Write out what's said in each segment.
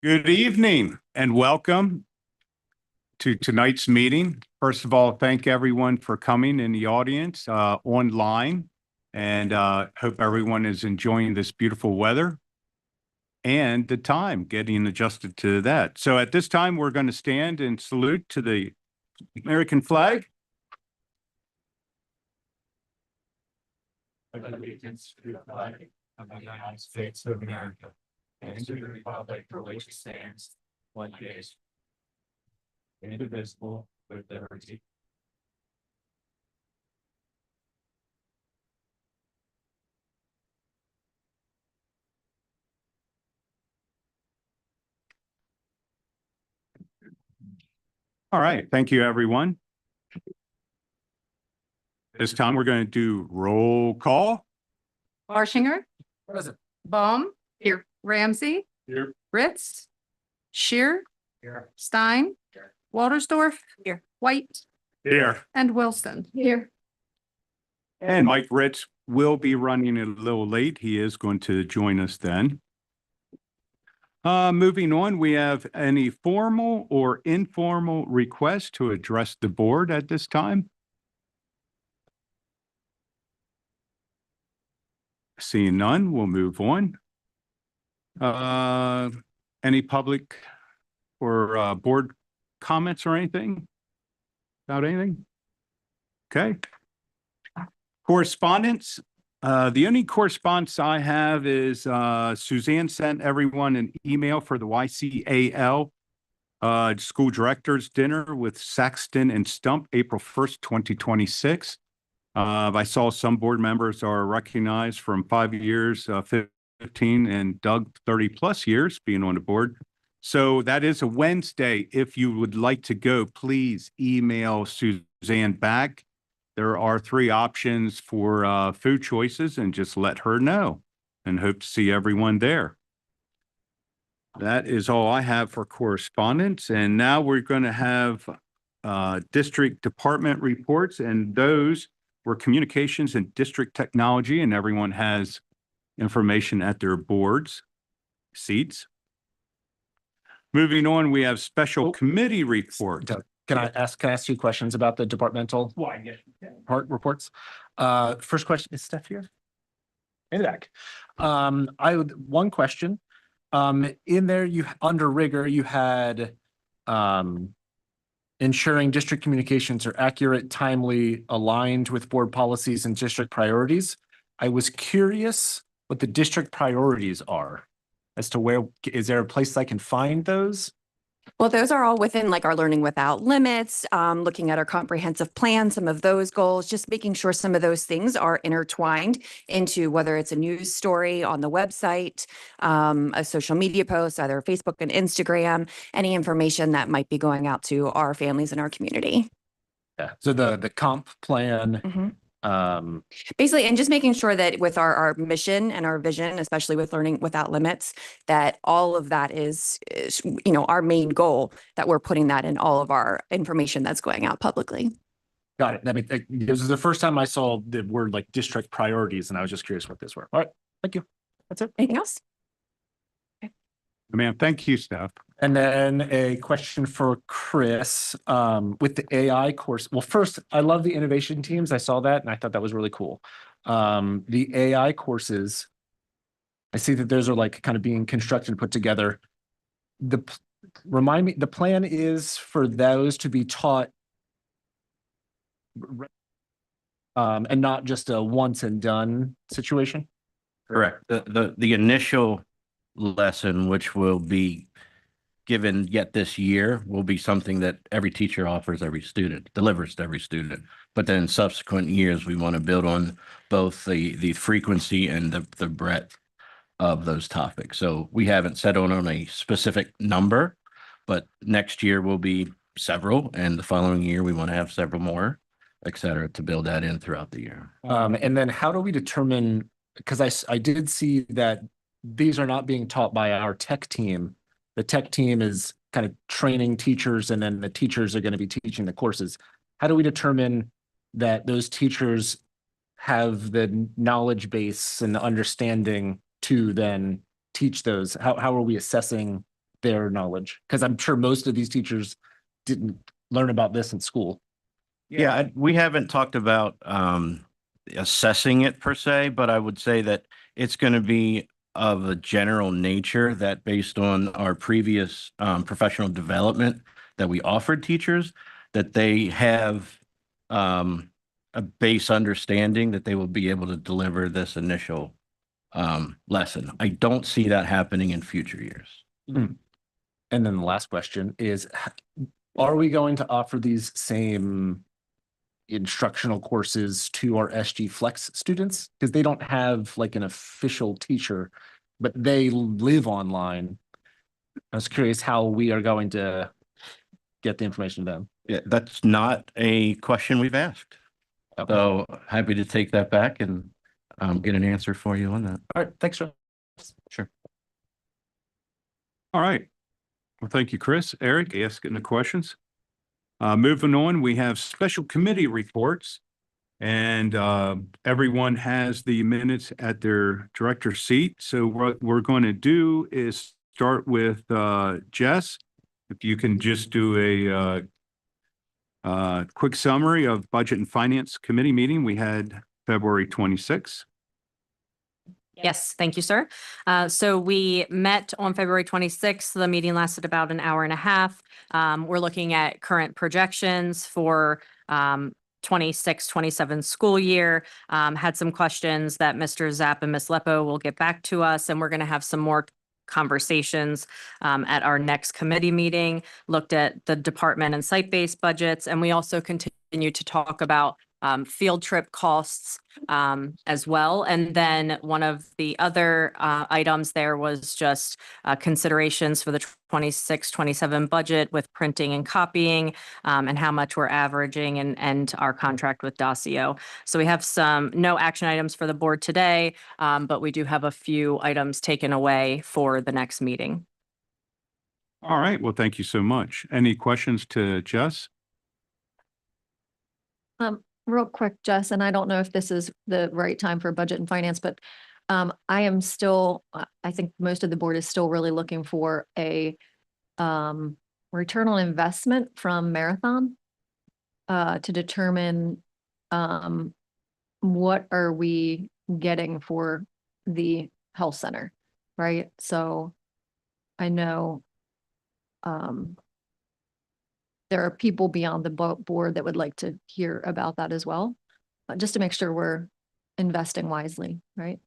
Good evening and welcome to tonight's meeting. First of all, thank everyone for coming in the audience online, and hope everyone is enjoying this beautiful weather and the time, getting adjusted to that. So at this time, we're going to stand and salute to the American flag. Allegiance to the flag of the United States of America and to the republic for which it stands, one nation, indivisible, with liberty. All right, thank you, everyone. This time we're going to do roll call. Barshinger. Present. Baum. Here. Ramsey. Here. Ritz. Shear. Here. Stein. Here. Waltersdorf. Here. White. Here. And Wilson. Here. And Mike Ritz will be running a little late. He is going to join us then. Moving on, we have any formal or informal requests to address the board at this time? Seeing none, we'll move on. Any public or board comments or anything about anything? Okay. Correspondence. The only correspondence I have is Suzanne sent everyone an email for the YCAL school directors dinner with Saxton and Stump, April 1st, 2026. I saw some board members are recognized from 5 years, 15, and Doug 30 plus years being on the board. So that is a Wednesday. If you would like to go, please email Suzanne back. There are 3 options for food choices, and just let her know, and hope to see everyone there. That is all I have for correspondence. And now we're going to have district department reports, and those were communications and district technology, and everyone has information at their boards seats. Moving on, we have special committee report. Can I ask you questions about the departmental part reports? First question, is Steph here? In the back. One question. In there, under rigor, you had ensuring district communications are accurate, timely, aligned with board policies and district priorities. I was curious what the district priorities are, as to where, is there a place I can find those? Well, those are all within like our Learning Without Limits, looking at our comprehensive plan, some of those goals, just making sure some of those things are intertwined into whether it's a news story on the website, a social media post, either Facebook and Instagram, any information that might be going out to our families in our community. Yeah. So the comp plan, basically, and just making sure that with our mission and our vision, especially with Learning Without Limits, that all of that is our main goal, that we're putting that in all of our information that's going out publicly. Got it. I mean, this is the first time I saw the word like district priorities, and I was just curious what these were. All right, thank you. That's it. Anything else? Ma'am, thank you, Steph. And then a question for Chris, with the AI course. Well, first, I love the innovation teams. I saw that and I thought that was really cool. The AI courses, I see that those are like kind of being constructed and put together. Remind me, the plan is for those to be taught and not just a once and done situation? Correct. The initial lesson, which will be given yet this year, will be something that every teacher offers every student, delivers to every student. But then in subsequent years, we want to build on both the frequency and the breadth of those topics. So we haven't settled on a specific number, but next year will be several, and the following year we want to have several more, et cetera, to build that in throughout the year. And then how do we determine, because I did see that these are not being taught by our tech team. The tech team is kind of training teachers, and then the teachers are going to be teaching the courses. How do we determine that those teachers have the knowledge base and the understanding to then teach those? How are we assessing their knowledge? Because I'm sure most of these teachers didn't learn about this in school. Yeah, we haven't talked about assessing it per se, but I would say that it's going to be of a general nature that based on our previous professional development that we offered teachers, that they have a base understanding that they will be able to deliver this initial lesson. I don't see that happening in future years. And then the last question is, are we going to offer these same instructional courses to our SG Flex students? Because they don't have like an official teacher, but they live online. I was curious how we are going to get the information to them. Yeah, that's not a question we've asked. Okay. So happy to take that back and get an answer for you on that. All right, thanks, Joe. Sure. All right. Well, thank you, Chris. Eric, asking the questions. Moving on, we have special committee reports. And everyone has the minutes at their director's seat. So what we're going to do is start with Jess. If you can just do a quick summary of Budget and Finance Committee meeting we had February 26th. Yes, thank you, sir. So we met on February 26th. The meeting lasted about an hour and a half. We're looking at current projections for 26-27 school year. Had some questions that Mr. Zapp and Ms. Lepo will get back to us, and we're going to have some more conversations at our next committee meeting. Looked at the department and site-based budgets, and we also continue to talk about field trip costs as well. And then one of the other items there was just considerations for the 26-27 budget with printing and copying and how much we're averaging and our contract with Dacio. So we have no action items for the board today, but we do have a few items taken away for the next meeting. All right. Well, thank you so much. Any questions to Jess? Real quick, Jess, and I don't know if this is the right time for budget and finance, but I am still, I think most of the board is still really looking for a return on investment from Marathon to determine what are we getting for the health center, right? So I know there are people beyond the board that would like to hear about that as well, just to make sure we're investing wisely, right?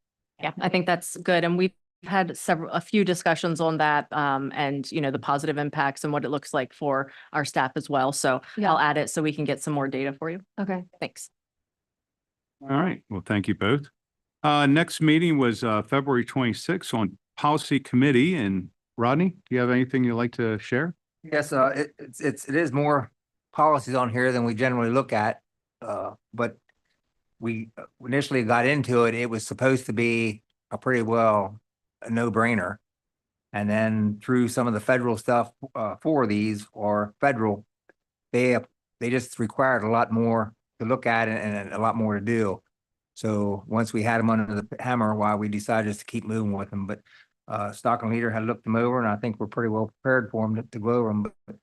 Yeah, I think that's good. And we've had a few discussions on that and, the positive impacts and what it looks like for our staff as well. So Yeah. I'll add it so we can get some more data for you. Okay. Thanks. All right. Well, thank you both. Next meeting was February 26th on Policy Committee. And Rodney, do you have anything you'd like to share? Yes, it is more policies on here than we generally look at. But we initially got into it, it was supposed to be a pretty well a no-brainer. And then through some of the federal stuff for these or federal, they just required a lot more to look at and a lot more to do. So once we had them under the hammer, why we decided just to keep moving with them. But Stockton Leader had looked them over, and I think we're pretty well prepared for them to go over them. But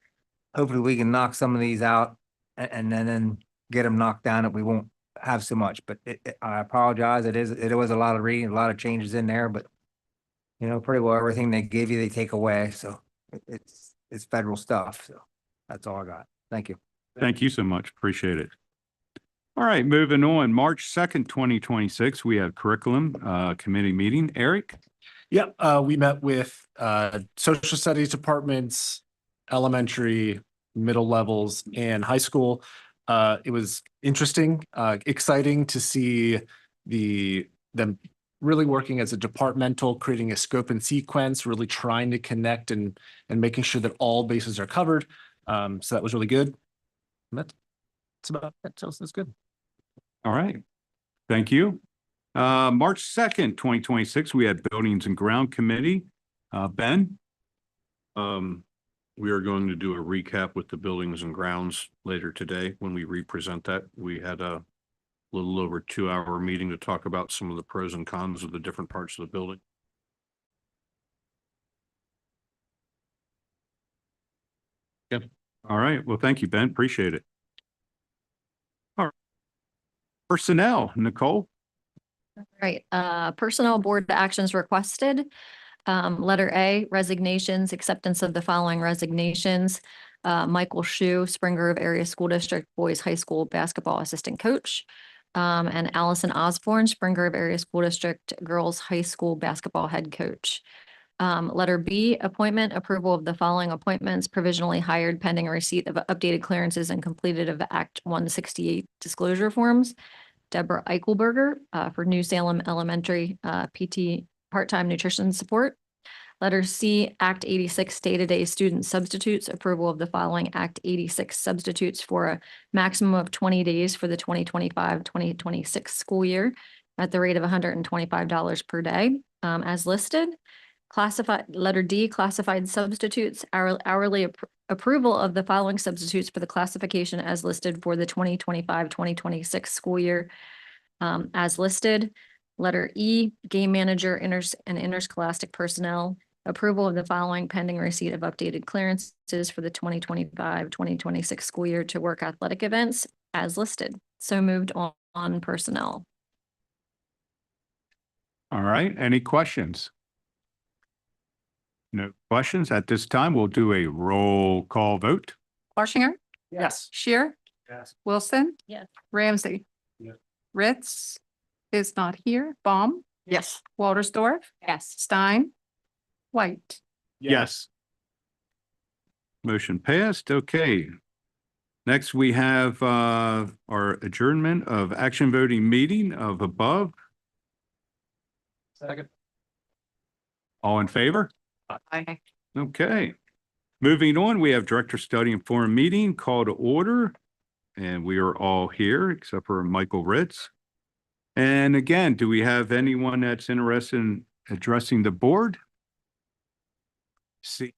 hopefully we can knock some of these out and then get them knocked down that we won't have so much. But I apologize. It was a lot of reading, a lot of changes in there, but pretty well everything they give you, they take away. So it's federal stuff. So that's all I got. Thank you. Thank you so much. Appreciate it. All right, moving on. March 2nd, 2026, we have curriculum committee meeting. Eric? Yep, we met with social studies departments, elementary, middle levels, and high school. It was interesting, exciting to see them really working as a departmental, creating a scope and sequence, really trying to connect and making sure that all bases are covered. So that was really good. That's about it. So that's good. All right. Thank you. March 2nd, 2026, we had Buildings and Ground Committee. Ben? We are going to do a recap with the Buildings and Grounds later today when we represent that. We had a little over 2-hour meeting to talk about some of the pros and cons of the different parts of the building. All right. Well, thank you, Ben. Appreciate it. All right. Personnel, Nicole. Right, personnel board actions requested. Letter A, resignations, acceptance of the following resignations. Michael Shu, Spring Grove Area School District Boys High School Basketball Assistant Coach. And Allison Osborne, Spring Grove Area School District Girls High School Basketball Head Coach. Letter B, appointment, approval of the following appointments provisionally hired pending receipt of updated clearances and completed of Act 168 disclosure forms. Deborah Eichelberger for New Salem Elementary PT part-time nutrition support. Letter C, Act 86 day-to-day student substitutes, approval of the following Act 86 substitutes for a maximum of 20 days for the 2025-2026 school year at the rate of $125 per day as listed. Classified, letter D, classified substitutes, hourly approval of the following substitutes for the classification as listed for the 2025-2026 school year as listed. Letter E, game manager, and interscholastic personnel, approval of the following pending receipt of updated clearances for the 2025-2026 school year to work athletic events as listed. So moved on personnel. All right. Any questions? No questions. At this time, we'll do a roll call vote. Warshinger, Yes. Shear, Yes. Wilson. Yes. Ramsey. Yes. Ritz is not here. Baum, Yes. Waltersdorf, Yes. Stein, White. Yes. Motion passed. Okay. Next, we have our adjournment of action voting meeting of above. Second. All in favor? Aye. Okay. Moving on, we have Director Study and Forum meeting call to order. And we are all here except for Michael Ritz. And again, do we have anyone that's interested in addressing the board? See.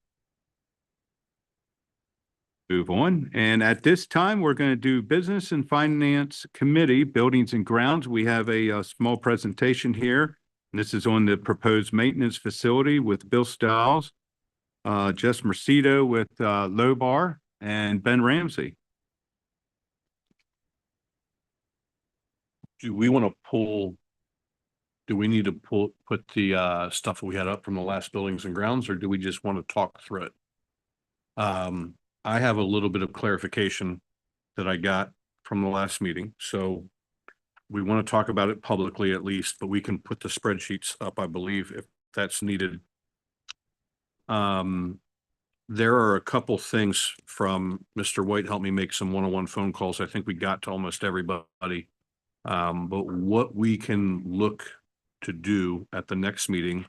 Move on. And at this time, we're going to do Business and Finance Committee, Buildings and Grounds. We have a small presentation here. This is on the proposed maintenance facility with Bill Stiles, Jess Mercido with Lobar, and Ben Ramsey. Do we want to pull? Do we need to put the stuff we had up from the last buildings and grounds, or do we just want to talk through it? I have a little bit of clarification that I got from the last meeting, so we want to talk about it publicly at least, but we can put the spreadsheets up, I believe, if that's needed. There are a couple things from Mr. White helped me make some one-on-one phone calls. I think we got to almost everybody. But what we can look to do at the next meeting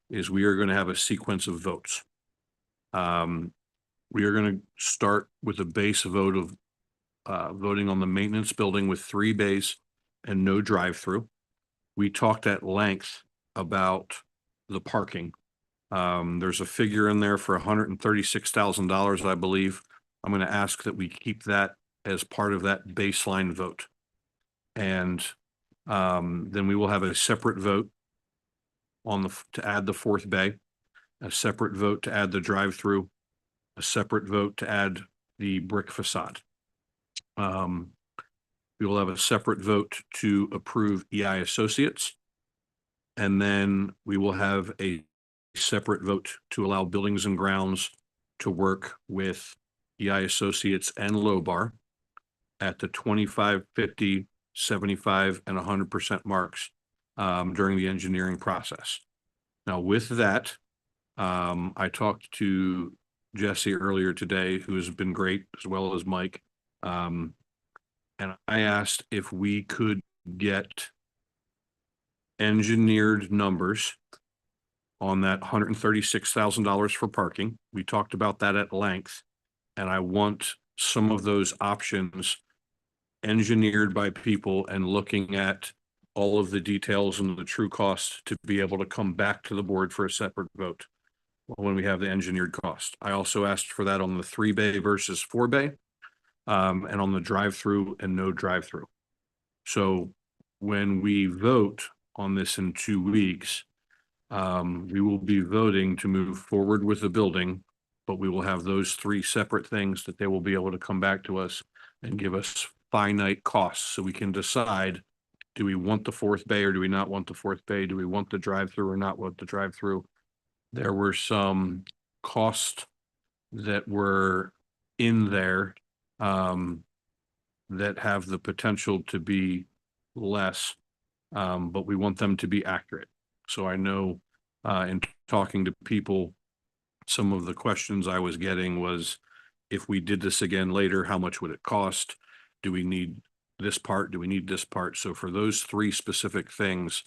is we are going to have a sequence of votes. We are going to start with a base vote of voting on the maintenance building with 3 bays and no drive-through. We talked at length about the parking. There's a figure in there for $136,000, I believe. I'm going to ask that we keep that as part of that baseline vote. And then we will have a separate vote on to add the 4th bay, a separate vote to add the drive-through, a separate vote to add the brick facade. We will have a separate vote to approve EI Associates. And then we will have a separate vote to allow Buildings and Grounds to work with EI Associates and Lobar at the 25, 50, 75, and 100% marks during the engineering process. Now, with that, I talked to Jesse earlier today, who has been great, as well as Mike. And I asked if we could get engineered numbers on that $136,000 for parking. We talked about that at length, and I want some of those options engineered by people and looking at all of the details and the true cost to be able to come back to the board for a separate vote when we have the engineered cost. I also asked for that on the 3 bay versus 4 bay, and on the drive-through and no drive-through. So when we vote on this in 2 weeks, we will be voting to move forward with the building, but we will have those three separate things that they will be able to come back to us and give us finite costs so we can decide, do we want the fourth bay or do we not want the fourth bay? Do we want the drive-through or not want the drive-through? There were some costs that were in there that have the potential to be less, but we want them to be accurate. So I know in talking to people, some of the questions I was getting was, if we did this again later, how much would it cost? Do we need this part? Do we need this part? So for those three specific things,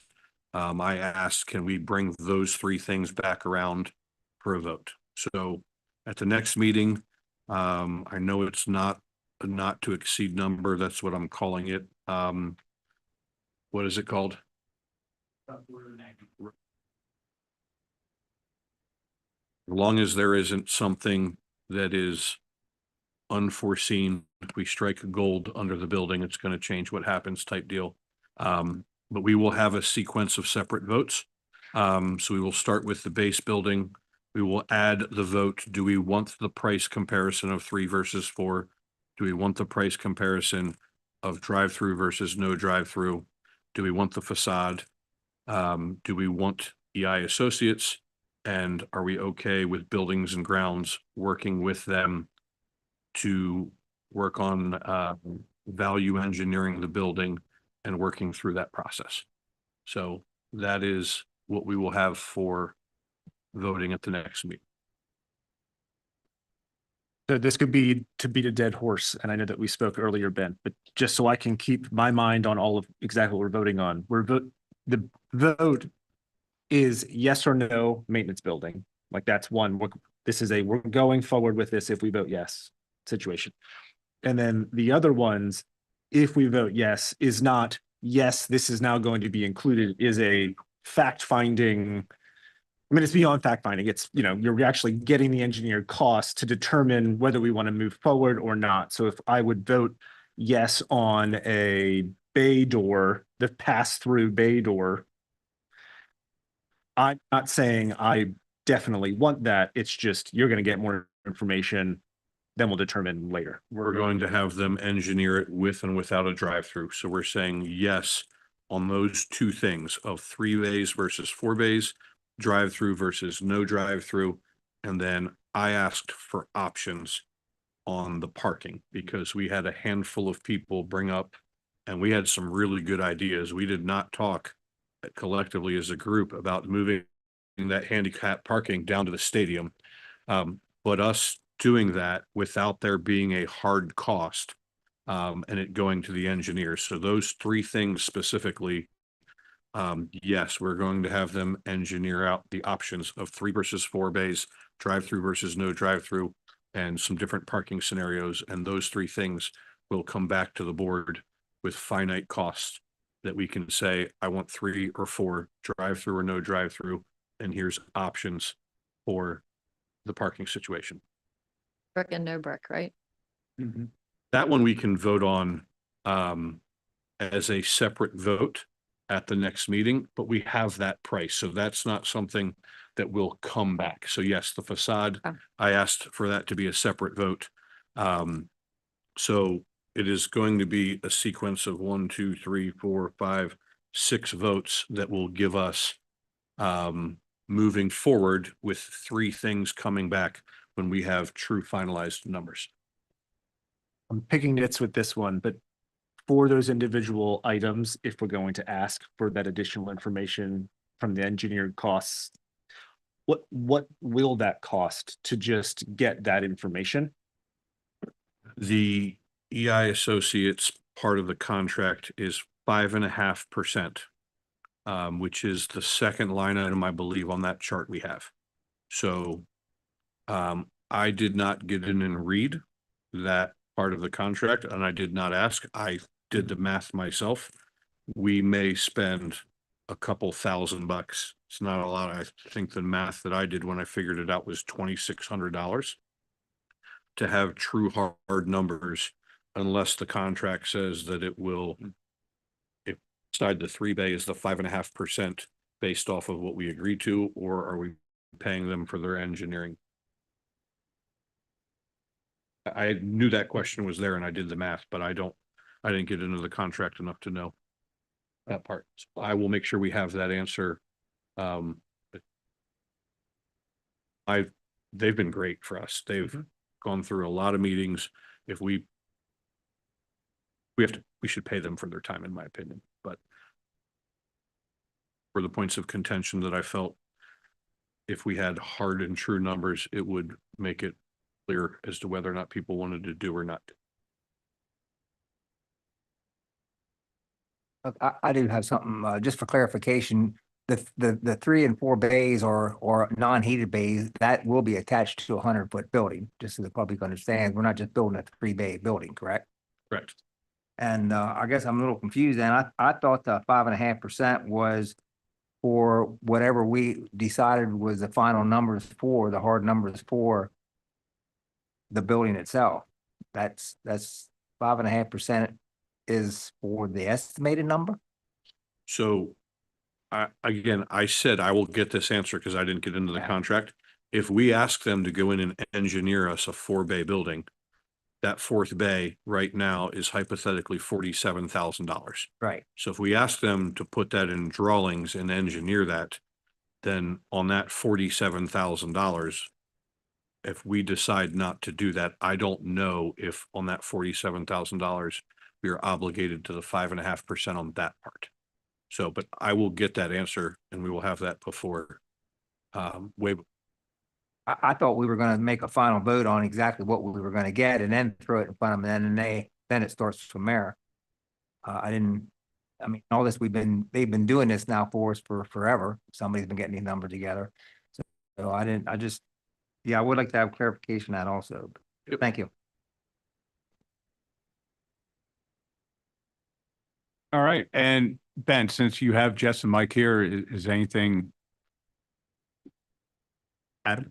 I asked, can we bring those three things back around for a vote? So at the next meeting, I know it's not a not to exceed number. That's what I'm calling it. What is it called? As long as there isn't something that is unforeseen, if we strike gold under the building, it's going to change what happens type deal. But we will have a sequence of separate votes. So we will start with the base building. We will add the vote. Do we want the price comparison of 3 versus 4? Do we want the price comparison of drive-through versus no drive-through? Do we want the facade? Do we want EI associates? And are we okay with buildings and grounds working with them to work on value engineering the building and working through that process? So that is what we will have for voting at the next meeting. So this could be to beat a dead horse, and I know that we spoke earlier, Ben, but just so I can keep my mind on all of exactly what we're voting on, the vote is yes or no maintenance building. Like that's one. We're going forward with this if we vote yes situation. And then the other ones, if we vote yes, is not yes, this is now going to be included, is a fact finding. I mean, it's beyond fact finding. It's, you're actually getting the engineered cost to determine whether we want to move forward or not. So if I would vote yes on a bay door, the pass-through bay door, I'm not saying I definitely want that. It's just, you're going to get more information, then we'll determine later. We're going to have them engineer it with and without a drive-through. So we're saying yes on those two things of 3 bays versus 4 bays, drive-through versus no drive-through. And then I asked for options on the parking because we had a handful of people bring up, and we had some really good ideas. We did not talk collectively as a group about moving that handicap parking down to the stadium. But us doing that without there being a hard cost and it going to the engineers. So those three things specifically, yes, we're going to have them engineer out the options of 3 versus 4 bays, drive-through versus no drive-through, and some different parking scenarios. And those three things will come back to the board with finite costs that we can say, I want 3 or 4 drive-through or no drive-through, and here's options for the parking situation. Brick and no brick, right? That one we can vote on as a separate vote at the next meeting, but we have that price. So that's not something that will come back. So yes, the facade, I asked for that to be a separate vote. So it is going to be a sequence of 1, 2, 3, 4, 5, 6 votes that will give us moving forward with 3 things coming back when we have true finalized numbers. I'm picking nits with this one, but for those individual items, if we're going to ask for that additional information from the engineered costs, what will that cost to just get that information? The EI Associates part of the contract is 5.5%, which is the second line item, I believe, on that chart we have. So I did not get in and read that part of the contract, and I did not ask. I did the math myself. We may spend a couple $1,000. It's not a lot. I think the math that I did when I figured it out was $2,600 to have true hard numbers, unless the contract says that it will, if side the 3 bay is the 5.5% based off of what we agreed to, or are we paying them for their engineering? I knew that question was there and I did the math, but I didn't get into the contract enough to know that part. So I will make sure we have that answer. They've been great for us. They've gone through a lot of meetings. If we should pay them for their time, in my opinion, but for the points of contention that I felt if we had hard and true numbers, it would make it clear as to whether or not people wanted to do or not. I do have something, just for clarification. The 3 and 4 bays or non-heated bays, that will be attached to a 100-foot building, just so the public understands. We're not just building a 3-bay building, correct? Correct. And I guess I'm a little confused, and I thought the 5.5% was for whatever we decided was the final numbers for, the hard numbers for the building itself. That's 5.5% is for the estimated number? So I said I will get this answer because I didn't get into the Yeah. contract. If we ask them to go in and engineer us a 4-bay building, that 4th bay right now is hypothetically $47,000. Right. So if we ask them to put that in drawings and engineer that, then on that $47,000, if we decide not to do that, I don't know if on that $47,000, we are obligated to the 5.5% on that part. So, but I will get that answer and we will have that before way. I thought we were gonna make a final vote on exactly what we were gonna get and then throw it in front of them, and then it starts from there. I mean, all this, they've been doing this now for us for forever. Somebody's been getting these numbers together. So I would like to have clarification on that also. Yep. Thank you. All right. And Ben, since you have Jess and Mike here, is anything? Adam,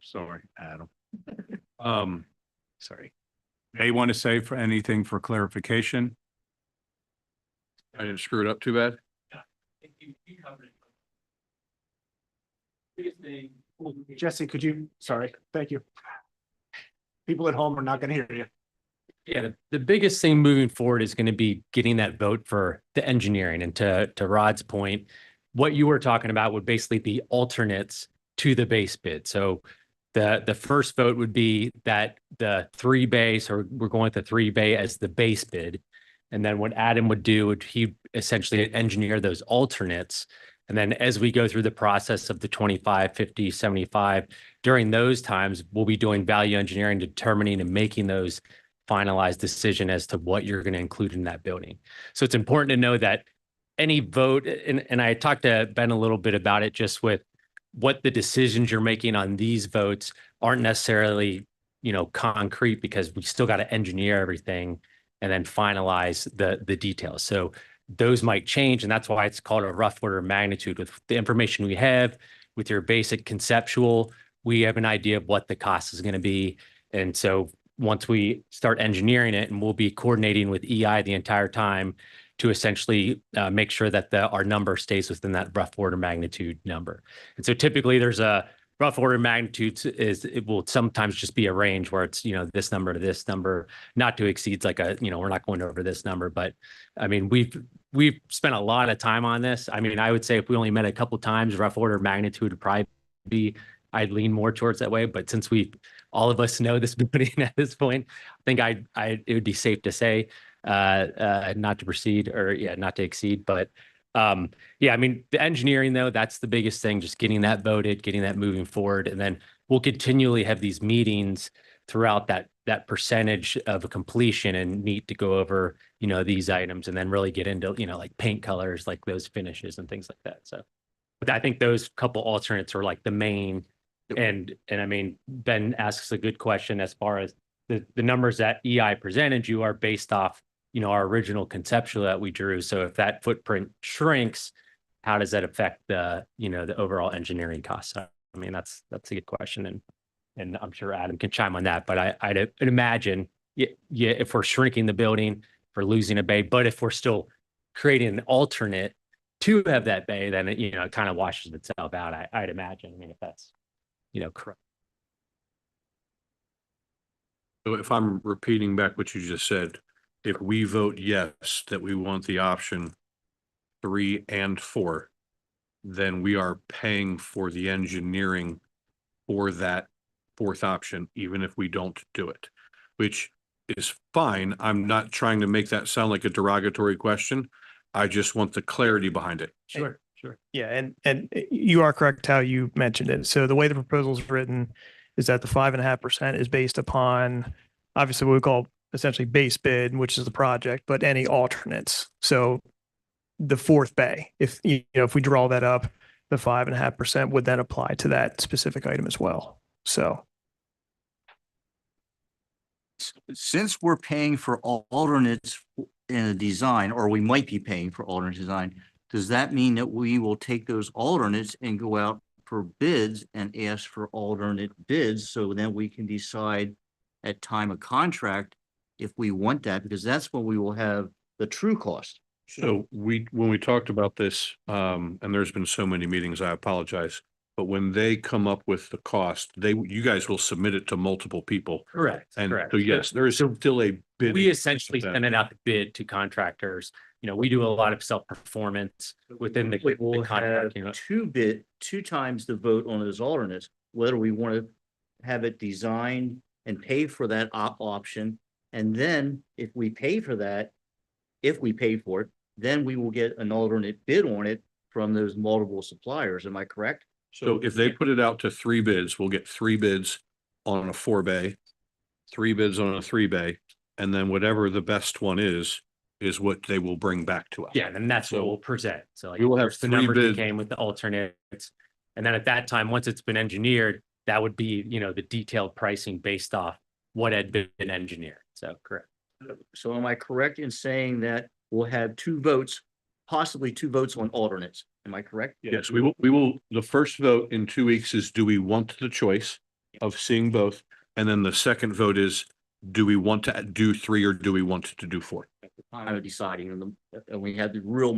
sorry, Adam. Sorry. They want to say for anything for clarification? I didn't screw it up too bad. Jesse, could you, sorry, thank you. People at home are not going to hear you. Yeah, the biggest thing moving forward is going to be getting that vote for the engineering. And to Rod's point, what you were talking about would basically be alternates to the base bid. So the first vote would be that the 3-bay, so we're going with the 3-bay as the base bid. And then what Adam would do would he essentially engineer those alternates. And then as we go through the process of the 25, 50, 75, during those times, we'll be doing value engineering, determining and making those finalized decision as to what you're going to include in that building. So it's important to know that any vote, and I talked to Ben a little bit about it, just with what the decisions you're making on these votes aren't necessarily, concrete, because we still got to engineer everything and then finalize the details. So those might change, and that's why it's called a rough order of magnitude. With the information we have, with your basic conceptual, we have an idea of what the cost is going to be. And so once we start engineering it, and we'll be coordinating with EI the entire time to essentially make sure that our number stays within that rough order magnitude number. And so typically there's a rough order of magnitude it will sometimes just be a range where it's, this number to this number, not to exceed like we're not going over this number. But I mean, we've spent a lot of time on this. I mean, I would say if we only met a couple times, rough order of magnitude would probably be, I'd lean more towards that way. But since all of us know this building at this point, I think it would be safe to say not to proceed, or not to exceed. But I mean, the engineering though, that's the biggest thing, just getting that voted, getting that moving forward. And then we'll continually have these meetings throughout that percentage of a completion and meet to go over, these items, and then really get into, like paint colors, like those finishes and things like that. So, but I think those couple alternates are like the main. And I mean, Ben asks a good question as far as the numbers that EI presented you are based off, our original conceptual that we drew. So if that footprint shrinks, how does that affect the overall engineering costs? So, I mean, that's a good question. And I'm sure Adam can chime on that, but I'd imagine, if we're shrinking the building, if we're losing a bay, but if we're still creating an alternate to have that bay, then it kind of washes itself out. I'd imagine. I mean, if that's correct. So if I'm repeating back what you just said, if we vote yes, that we want the option 3 and 4, then we are paying for the engineering for that fourth option, even if we don't do it, which is fine. I'm not trying to make that sound like a derogatory question. I just want the clarity behind it. Sure, sure. Yeah, and you are correct how you mentioned it. So the way the proposal is written is that the 5.5% is based upon obviously what we call essentially base bid, which is the project, but any alternates. So the fourth bay, if if we draw that up, the 5.5% would then apply to that specific item as well. So Since we're paying for alternates in a design, or we might be paying for alternate design, does that mean that we will take those alternates and go out for bids and ask for alternate bids? So then we can decide at time of contract if we want that, because that's when we will have the true cost. So when we talked about this, and there's been so many meetings, I apologize. But when they come up with the cost, you guys will submit it to multiple people. Correct, And correct. so yes, there is still a bid. We essentially send it out the bid to contractors. We do a lot of self-performance within the We'll contract. have two times the vote on those alternates, whether we want to have it designed and pay for that option. And then if we pay for that, if we pay for it, then we will get an alternate bid on it from those multiple suppliers. Am I correct? So if they put it out to 3 bids, we'll get 3 bids on a 4 bay, 3 bids on a 3 bay, and then whatever the best one is what they will bring back to us. Yeah, and that's what we'll present. So like We will have here's the 3 numbers that bids. came with the alternates. And then at that time, once it's been engineered, that would be, the detailed pricing based off what had been engineered. So correct. So am I correct in saying that we'll have 2 votes, possibly 2 votes on alternates? Am I correct? Yes, we will, the first vote in 2 weeks is, do we want the choice of seeing both? And then the second vote is, do we want to do 3 or do we want to do 4? Time of deciding and we have the real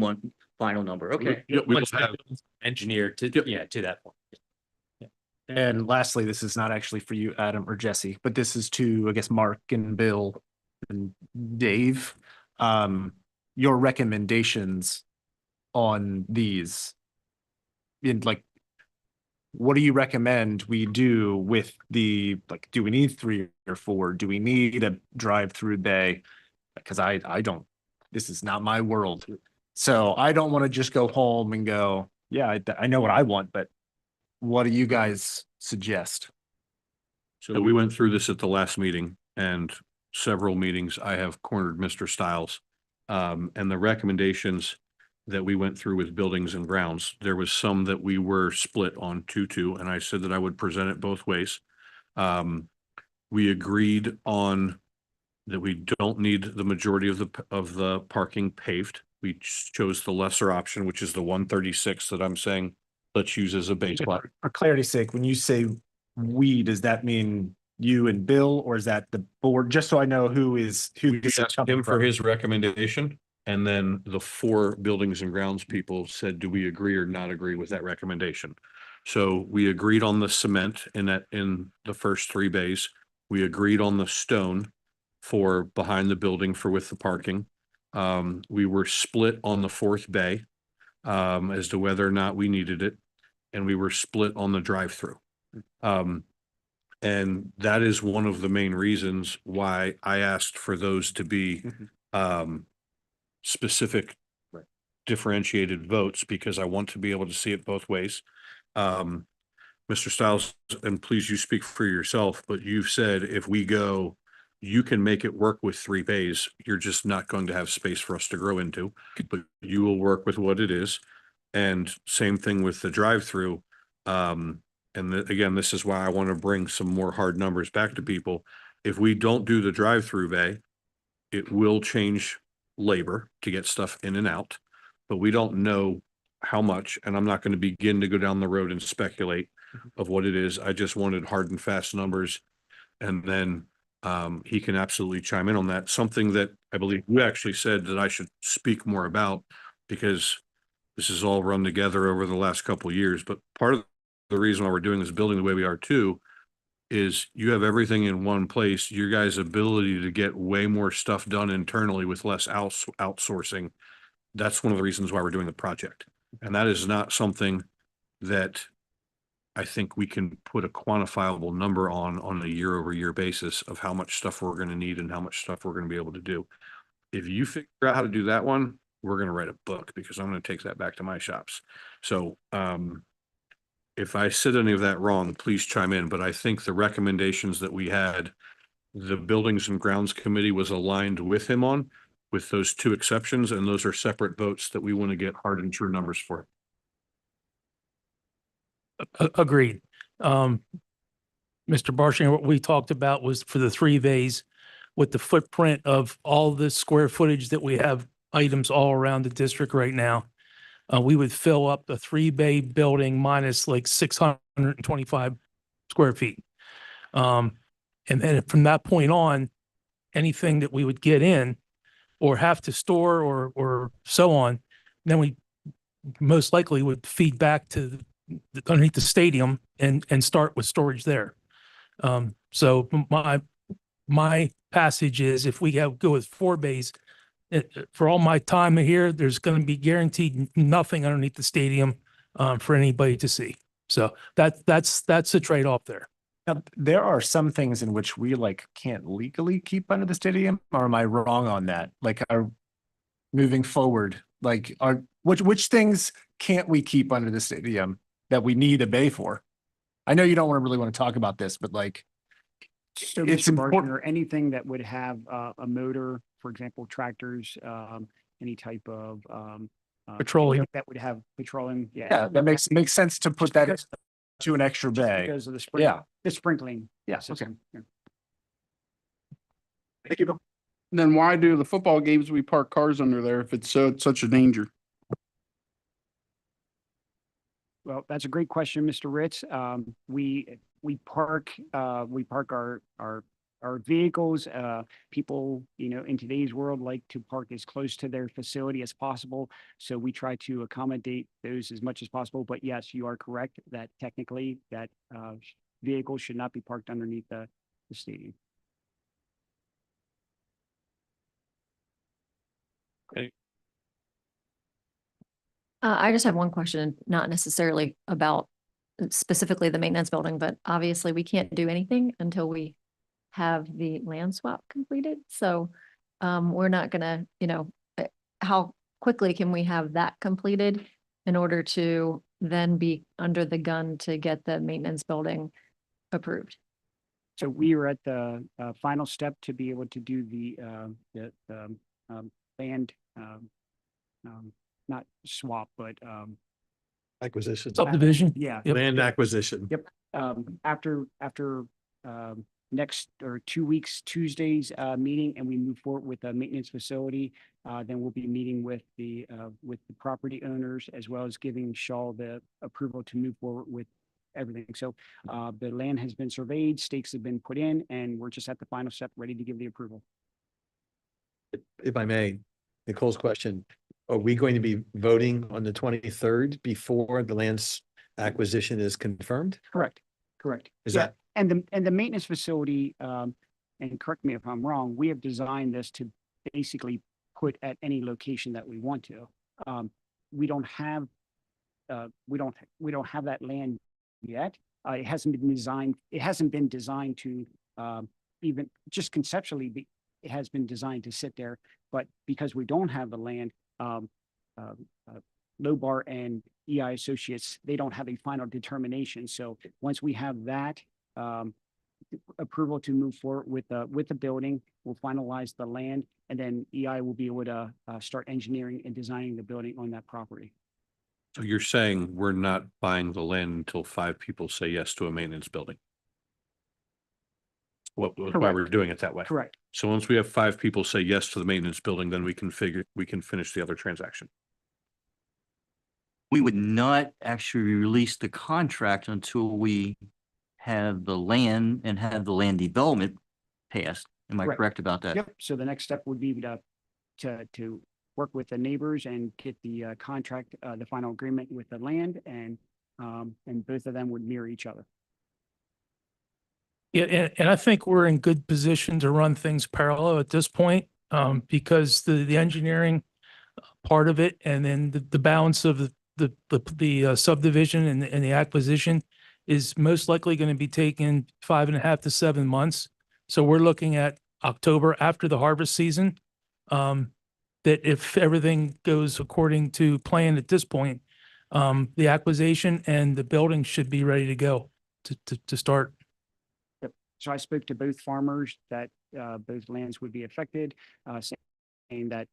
final number. Okay. Yeah, we will Once have, it's engineered to, Yep. to that point. And lastly, this is not actually for you, Adam or Jesse, but this is to, I guess, Mark and Bill and Dave. Your recommendations on these, what do you recommend we do with do we need 3 or 4? Do we need a drive-through bay? Because I don't, this is not my world. So I don't want to just go home and go, yeah, I know what I want, but what do you guys suggest? so we went through this at the last meeting and several meetings. I have cornered Mr. Stiles. And the recommendations that we went through with buildings and grounds, there was some that we were split on 2-2, and I said that I would present it both ways. We agreed on that we don't need the majority of the parking paved. We chose the lesser option, which is the 136 that I'm saying, let's use as a baseline. For clarity's sake, when you say we, does that mean you and Bill, or is that the board? Just so I know who We this is asked coming him for from. his recommendation, and then the 4 buildings and grounds people said, do we agree or not agree with that recommendation? So we agreed on the cement in the first 3 bays. We agreed on the stone for behind the building with the parking. We were split on the 4th bay as to whether or not we needed it, and we were split on the drive-through. And that is one of the main reasons why I asked for those to be specific differentiated votes, because I want to be able to see it both ways. Mr. Stiles, and please you speak for yourself, but you've said if we go, you can make it work with 3 bays. You're just not going to have space for us to grow into, but you will work with what it is. And same thing with the drive-through. Again, this is why I want to bring some more hard numbers back to people. If we don't do the drive-through bay, it will change labor to get stuff in and out, but we don't know how much, and I'm not going to begin to go down the road and speculate of what it is. I just wanted hard and fast numbers. And then he can absolutely chime in on that. Something that I believe you actually said that I should speak more about, because this is all run together over the last couple of years. But part of the reason why we're doing this building the way we are too is you have everything in one place. Your guys' ability to get way more stuff done internally with less outsourcing. That's one of the reasons why we're doing the project. And that is not something that I think we can put a quantifiable number on a year over year basis of how much stuff we're going to need and how much stuff we're going to be able to do. If you figure out how to do that one, we're going to write a book because I'm going to take that back to my shops. So, if I said any of that wrong, please chime in, but I think the recommendations that we had, the Buildings and Grounds Committee was aligned with him on, with those two exceptions, and those are separate votes that we want to get hard and true numbers for. Agreed. Mr. Barshinger, what we talked about was for the 3 bays with the footprint of all the square footage that we have items all around the district right now. We would fill up the 3-bay building minus like 625 square feet. And then from that point on, anything that we would get in or have to store or so on, then we most likely would feed back to underneath the stadium and start with storage there. So my passage is if we go with 4 bays, for all my time here, there's going to be guaranteed nothing underneath the stadium for anybody to see. So that's the trade-off there. Now, there are some things in which we like can't legally keep under the stadium, or am I wrong on that? Like, are moving forward, like, which things can't we keep under the stadium that we need a bay for? I know you don't really want to talk about this, but like, So it's Mr. Barton, important. or anything that would have a motor, for example, tractors, any type of Petroleum. that would have petroleum. Yeah, that makes sense to put that to an extra bay. Because of the Yeah. the sprinkling. Yes. Okay. system. Yeah. Thank you. Then why do the football games we park cars under there if it's such a danger? Well, that's a great question, Mr. Ritz. We park our vehicles. People, in today's world like to park as close to their facility as possible. So we try to accommodate those as much as possible. But yes, you are correct that technically that vehicles should not be parked underneath the stadium. I just have one question, not necessarily about specifically the maintenance building, but obviously we can't do anything until we have the land swap completed. So we're not gonna, how quickly can we have that completed in order to then be under the gun to get the maintenance building approved? So we are at the final step to be able to do the land, not swap, but Acquisition. Subdivision? yeah. Yep. Land acquisition. Yep. After next or 2 weeks, Tuesday's meeting, and we move forward with the maintenance facility, then we'll be meeting with the property owners as well as giving Shaw the approval to move forward with everything. So the land has been surveyed, stakes have been put in, and we're just at the final step, ready to give the approval. If I may, Nicole's question, are we going to be voting on the 23rd before the land acquisition is confirmed? Correct. Is Yeah, that, and the maintenance facility, and correct me if I'm wrong, we have designed this to basically put at any location that we want to. We don't have that land yet. It hasn't been designed to even just conceptually it has been designed to sit there, but because we don't have the land, Lobar and EI Associates, they don't have a final determination. So once we have that approval to move forward with the building, we'll finalize the land, and then EI will be able to start engineering and designing the building on that property. So you're saying we're not buying the land until 5 people say yes to a maintenance building? Why Correct. we're doing it that way. Correct. So once we have 5 people say yes to the maintenance building, then we can finish the other transaction. We would not actually release the contract until we have the land and have the land development passed. Am I Correct. correct about that? Yep. So the next step would be to work with the neighbors and get the contract, the final agreement with the land, and both of them would mirror each other. Yeah, and I think we're in good position to run things parallel at this point, because the engineering part of it and then the balance of the subdivision and the acquisition is most likely going to be taking 5.5 to 7 months. So we're looking at October after the harvest season. That if everything goes according to plan at this point, the acquisition and the building should be ready to go to start. So I spoke to both farmers that both lands would be affected, saying that,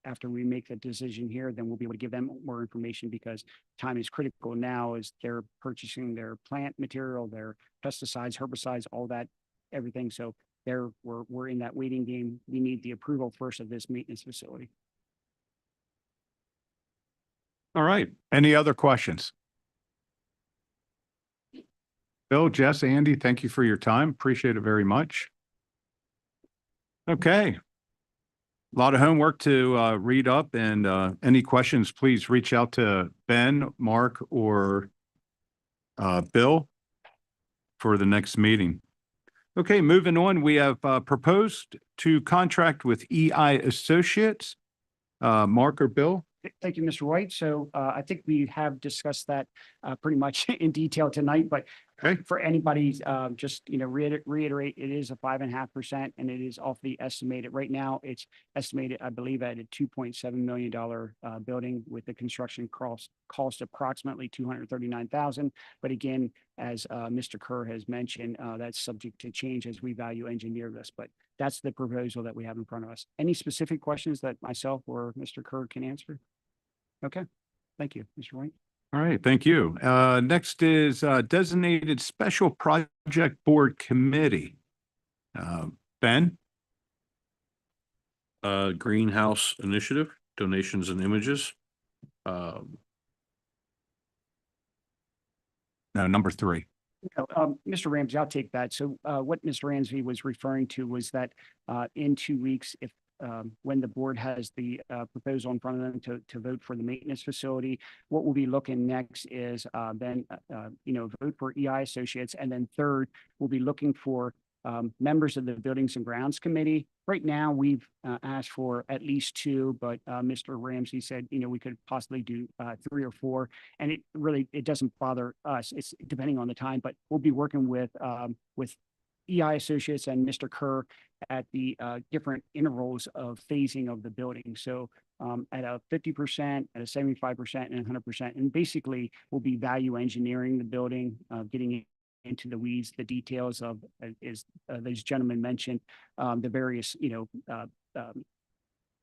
after we make the decision here, then we'll be able to give them more information because time is critical now as they're purchasing their plant material, their pesticides, herbicides, all that, everything. So we're in that waiting game. We need the approval first of this maintenance facility. All right. Any other questions? Bill, Jess, Andy, thank you for your time. Appreciate it very much. Okay. A lot of homework to read up, and any questions, please reach out to Ben, Mark, or Bill for the next meeting. Okay, moving on, we have proposed to contract with EI Associates. Mark or Bill? Thank you, Mr. White. So I think we have discussed that pretty much in detail tonight, but for anybody, just, reiterate, it is a 5.5% and it is off the estimated. Right now, it's estimated, I believe, at a $2.7 million building with the construction cost approximately $239,000. But again, as Mr. Kerr has mentioned, that's subject to change as we value engineer this, but that's the proposal that we have in front of us. Any specific questions that myself or Mr. Kerr can answer? Okay, thank you, Mr. White. All right, thank you. Next is Designated Special Project Board Committee. Ben? Greenhouse Initiative, donations and images. No, number 3. Mr. Ramsey, I'll take that. So what Mr. Ramsey was referring to was that in 2 weeks, if when the board has the proposal in front of them to vote for the maintenance facility, what we'll be looking next is then, vote for EI Associates. And then third, we'll be looking for members of the Buildings and Grounds Committee. Right now, we've asked for at least 2, but Mr. Ramsey said, we could possibly do 3 or 4. And it doesn't bother us. It's depending on the time, but we'll be working with EI Associates and Mr. Kerr at the different intervals of phasing of the building. So at a 50%, at a 75%, and 100%. And basically, we'll be value engineering the building, getting into the weeds, the details of, as those gentlemen mentioned, the various,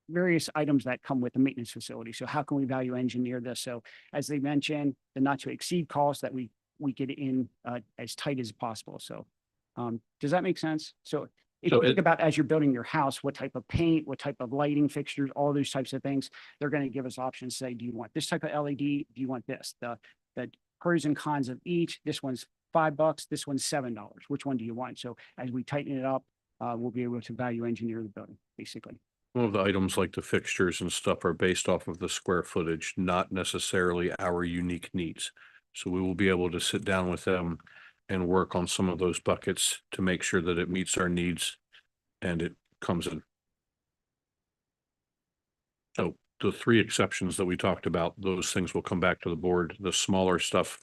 various items that come with the maintenance facility. So how can we value engineer this? So as they mentioned, the not to exceed costs that we get in as tight as possible. So does that make sense? So if you think about as you're building your house, what type of paint, what type of lighting fixtures, all those types of things, they're going to give us options. Say, do you want this type of LED? Do you want this? The pros and cons of each. This one's $5. This one's $7. Which one do you want? So as we tighten it up, we'll be able to value engineer the building, basically. Some of the items like the fixtures and stuff are based off of the square footage, not necessarily our unique needs. So we will be able to sit down with them and work on some of those buckets to make sure that it meets our needs and it comes in. So the 3 exceptions that we talked about, those things will come back to the board. The smaller stuff,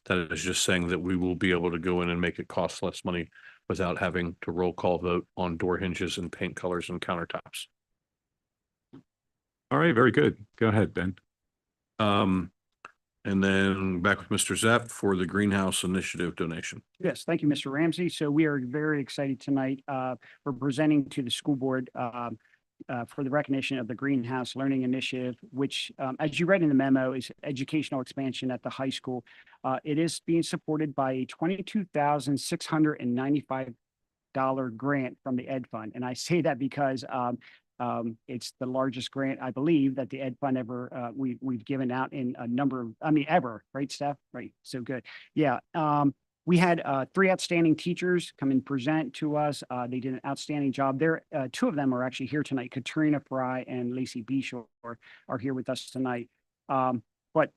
that is just saying that we will be able to go in and make it cost less money without having to roll call vote on door hinges and paint colors and countertops. All right, very good. Go ahead, Ben. And then back with Mr. Zapp for the Greenhouse Initiative donation. Yes, thank you, Mr. Ramsey. So we are very excited tonight for presenting to the school board for the recognition of the Greenhouse Learning Initiative, which, as you read in the memo, is educational expansion at the high school. It is being supported by a $22,695 grant from the Ed Fund. And I say that because it's the largest grant, I believe, that the Ed Fund ever, we've given out in a number of, ever, right, Steph? Right, so good. Yeah, we had 3 outstanding teachers come and present to us. They did an outstanding job. There, 2 of them are actually here tonight. Katrina Fry and Lacey Bishore are here with us tonight. But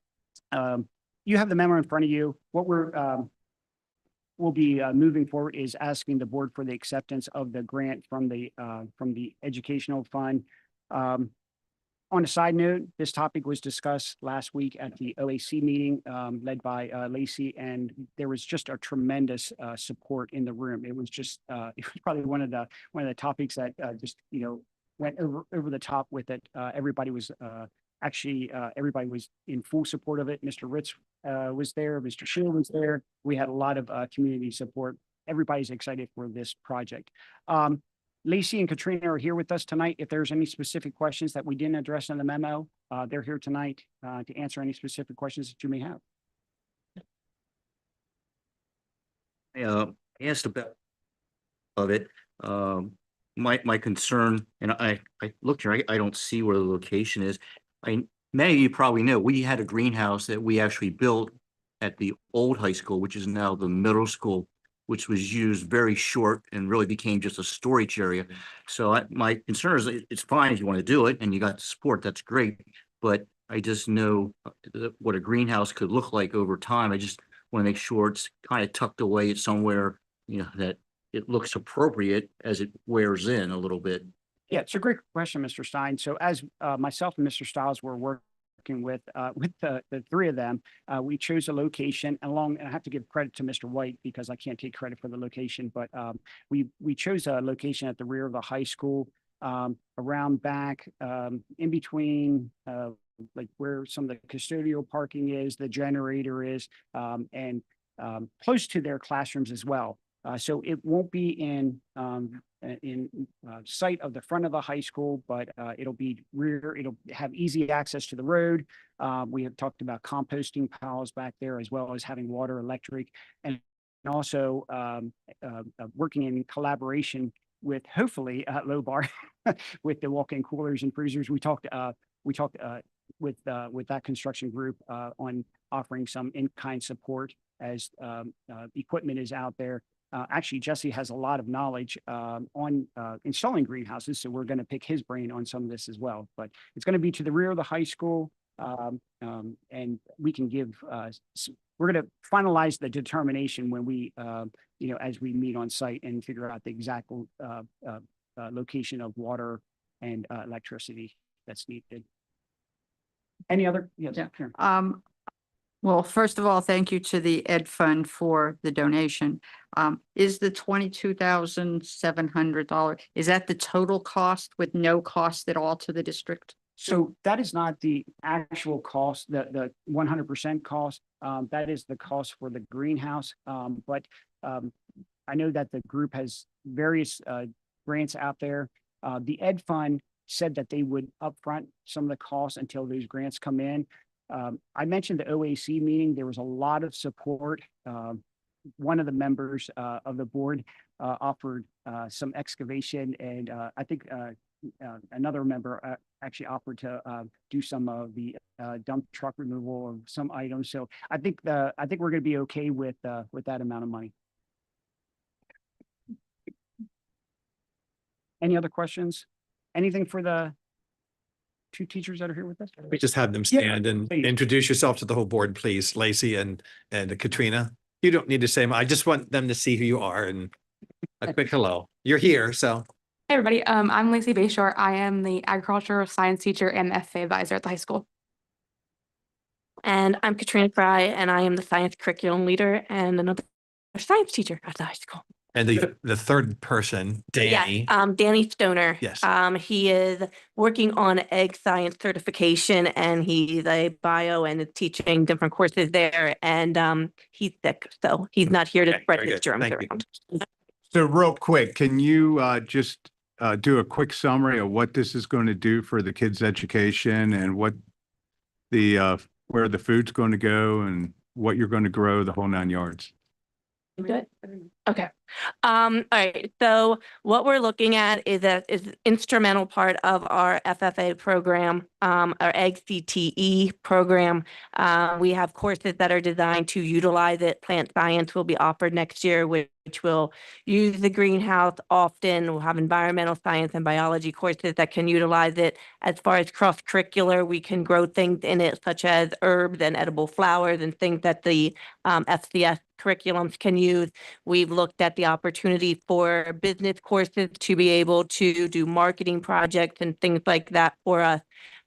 you have the memo in front of you. What we'll be moving forward is asking the board for the acceptance of the grant from the educational fund. On a side note, this topic was discussed last week at the OAC meeting led by Lacey, and there was just a tremendous support in the room. It was just it was probably one of the topics that just went over the top with it. Everybody was everybody was in full support of it. Mr. Ritz was there, Mr. Shield was there. We had a lot of community support. Everybody's excited for this project. Lacey and Katrina are here with us tonight. If there's any specific questions that we didn't address in the memo, they're here tonight to answer any specific questions that you may have. I asked about of it. My concern, and I looked here, I don't see where the location is. Many of you probably know, we had a greenhouse that we actually built at the old high school, which is now the middle school, which was used very short and really became just a storage area. So my concern is it's fine if you want to do it and you got the support, that's great. But I just know what a greenhouse could look like over time. I just want to make sure it's kind of tucked away somewhere, that it looks appropriate as it wears in a little bit. Yeah, it's a great question, Mr. Stein. So as myself and Mr. Stiles were working with the three of them, we chose a location and I have to give credit to Mr. White because I can't take credit for the location, but we chose a location at the rear of the high school, around back, in between like where some of the custodial parking is, the generator is, and close to their classrooms as well. So it won't be in sight of the front of the high school, but it'll be rear. It'll have easy access to the road. We have talked about composting piles back there, as well as having water, electric, and also working in collaboration with hopefully Low Bar with the walk-in coolers and freezers. We talked with that construction group on offering some in-kind support as equipment is out there. Actually, Jesse has a lot of knowledge on installing greenhouses, so we're going to pick his brain on some of this as well. But it's going to be to the rear of the high school, and we can give. We're going to finalize the determination when we, as we meet on site and figure out the exact location of water and electricity that's needed. Any other? Yes, Yeah. sure. Well, first of all, thank you to the Ed Fund for the donation. Is the $22,700, is that the total cost with no cost at all to the district? So that is not the actual cost, the 100% cost. That is the cost for the greenhouse. But I know that the group has various grants out there. The Ed Fund said that they would upfront some of the costs until those grants come in. I mentioned the OAC meeting. There was a lot of support. One of the members of the board offered some excavation, and I think another member actually offered to do some of the dump truck removal of some items. So I think we're going to be okay with that amount of money. Any other questions? Anything for the two teachers that are here with us? We just have them Yeah, stand and please. introduce yourself to the whole board, please, Lacey and Katrina. You don't need to say, I just want them to see who you are and a quick hello. You're here, so. Hey everybody, I'm Lacey Bayshore. I am the agricultural science teacher and the FFA advisor at the high school. And I'm Katrina Fry, and I am the science curriculum leader and another science teacher at the high school. And the third person, Danny. Yeah, Danny Stoner. Yes. He is working on egg science certification, and he's a bio and teaching different courses there. And he's sick, so he's not here to spread his germs around. So real quick, can you just do a quick summary of what this is going to do for the kids' education and what where the food's going to go and what you're going to grow, the whole 9 yards? Good. Okay. All right. So what we're looking at is instrumental part of our FFA program, our Egg CTE program. We have courses that are designed to utilize it. Plant science will be offered next year, which will use the greenhouse often. We'll have environmental science and biology courses that can utilize it. As far as cross-curricular, we can grow things in it, such as herbs and edible flowers and things that the SCS curriculums can use. We've looked at the opportunity for business courses to be able to do marketing projects and things like that for us.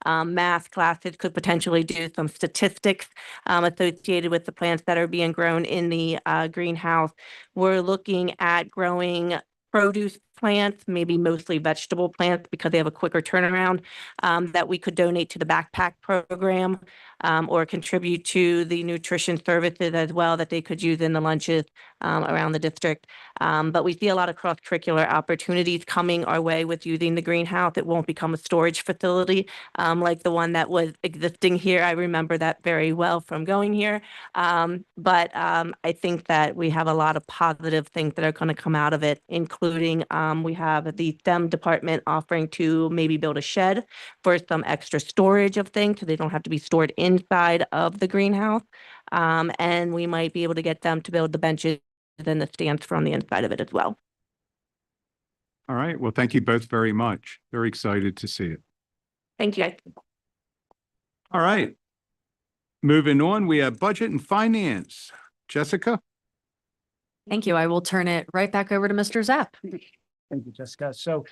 Math classes could potentially do some statistics associated with the plants that are being grown in the greenhouse. We're looking at growing produce plants, maybe mostly vegetable plants because they have a quicker turnaround, that we could donate to the backpack program, or contribute to the nutrition services as well that they could use in the lunches around the district. But we see a lot of cross-curricular opportunities coming our way with using the greenhouse. It won't become a storage facility like the one that was existing here. I remember that very well from going here. But I think that we have a lot of positive things that are going to come out of it, including we have the STEM department offering to maybe build a shed for some extra storage of things so they don't have to be stored inside of the greenhouse. And we might be able to get them to build the benches and the stands from the inside of it as well. All right. Well, thank you both very much. Very excited to see it. Thank you, guys. All right. Moving on, we have budget and finance. Jessica? Thank you. I will turn it right back over to Mr. Zapp. Thank you, Jessica. So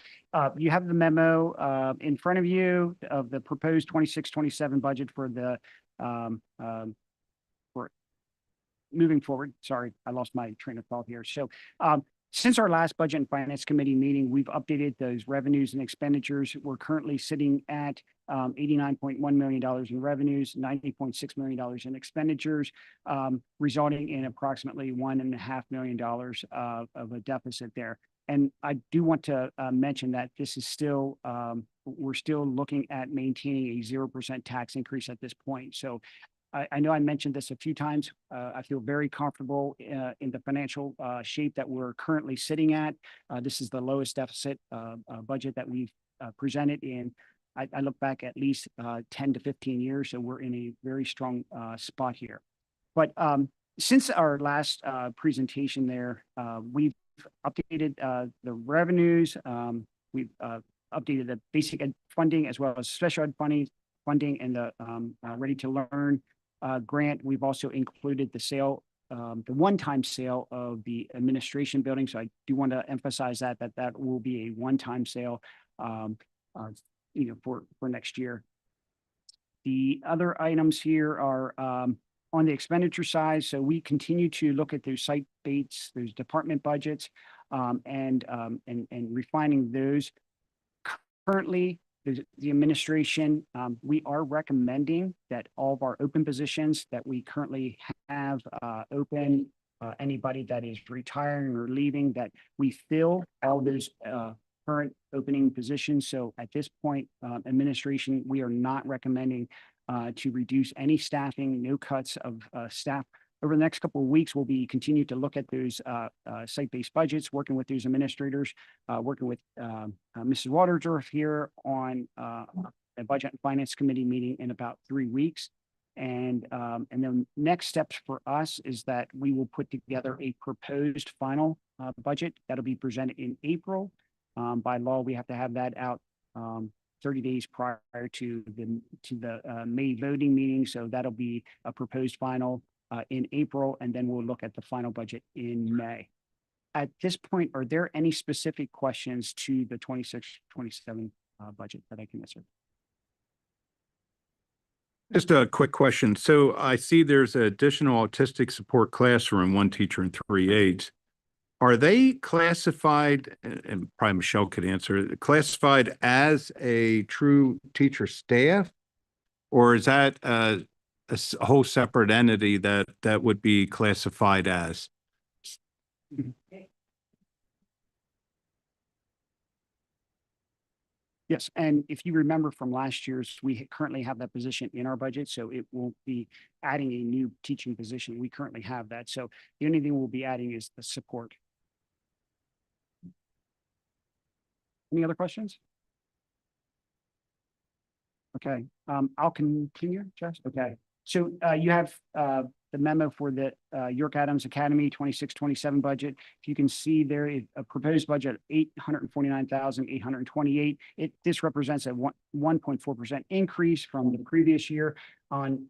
you have the memo in front of you of the proposed 26-27 budget for the for moving forward. Sorry, I lost my train of thought here. So since our last Budget and Finance Committee meeting, we've updated those revenues and expenditures. We're currently sitting at $89.1 million in revenues, $90.6 million in expenditures, resulting in approximately $1.5 million of a deficit there. And I do want to mention that this is still, we're still looking at maintaining a 0% tax increase at this point. So I know I mentioned this a few times. I feel very comfortable in the financial shape that we're currently sitting at. This is the lowest deficit budget that we've presented in, I look back at least 10 to 15 years. So we're in a very strong spot here. But since our last presentation there, we've updated the revenues. We've updated the basic ed funding as well as special ed funding and the Ready to Learn grant. We've also included the sale, the one-time sale of the administration building. So I do want to emphasize that will be a one-time sale, for next year. The other items here are on the expenditure side. So we continue to look at those site-based, those department budgets, and refining those. Currently, the administration, we are recommending that all of our open positions that we currently have open, anybody that is retiring or leaving, that we fill all those current opening positions. So at this point, administration, we are not recommending to reduce any staffing, no cuts of staff. Over the next couple of weeks, we'll be continue to look at those site-based budgets, working with those administrators, working with Mrs. Waterdorf here on a Budget and Finance Committee meeting in about 3 weeks. And then next steps for us is that we will put together a proposed final budget that'll be presented in April. By law, we have to have that out 30 days prior to the May voting meeting. So that'll be a proposed final in April, and then we'll look at the final budget in May. At this point, are there any specific questions to the 26-27 budget that I can answer? Just a quick question. So I see there's an additional autistic support classroom, 1 teacher and 3 aides. Are they classified, and probably Michelle could answer, classified as a true teacher staff? Or is that a whole separate entity that would be classified as? Yes, and if you remember from last year's, we currently have that position in our budget, so it won't be adding a new teaching position. We currently have that. So the only thing we'll be adding is the support. Any other questions? Okay, I'll continue, Jess. Okay, so you have the memo for the York Adams Academy 26-27 budget. If you can see there, a proposed budget of $849,828. This represents a 1.4% increase from the previous year. On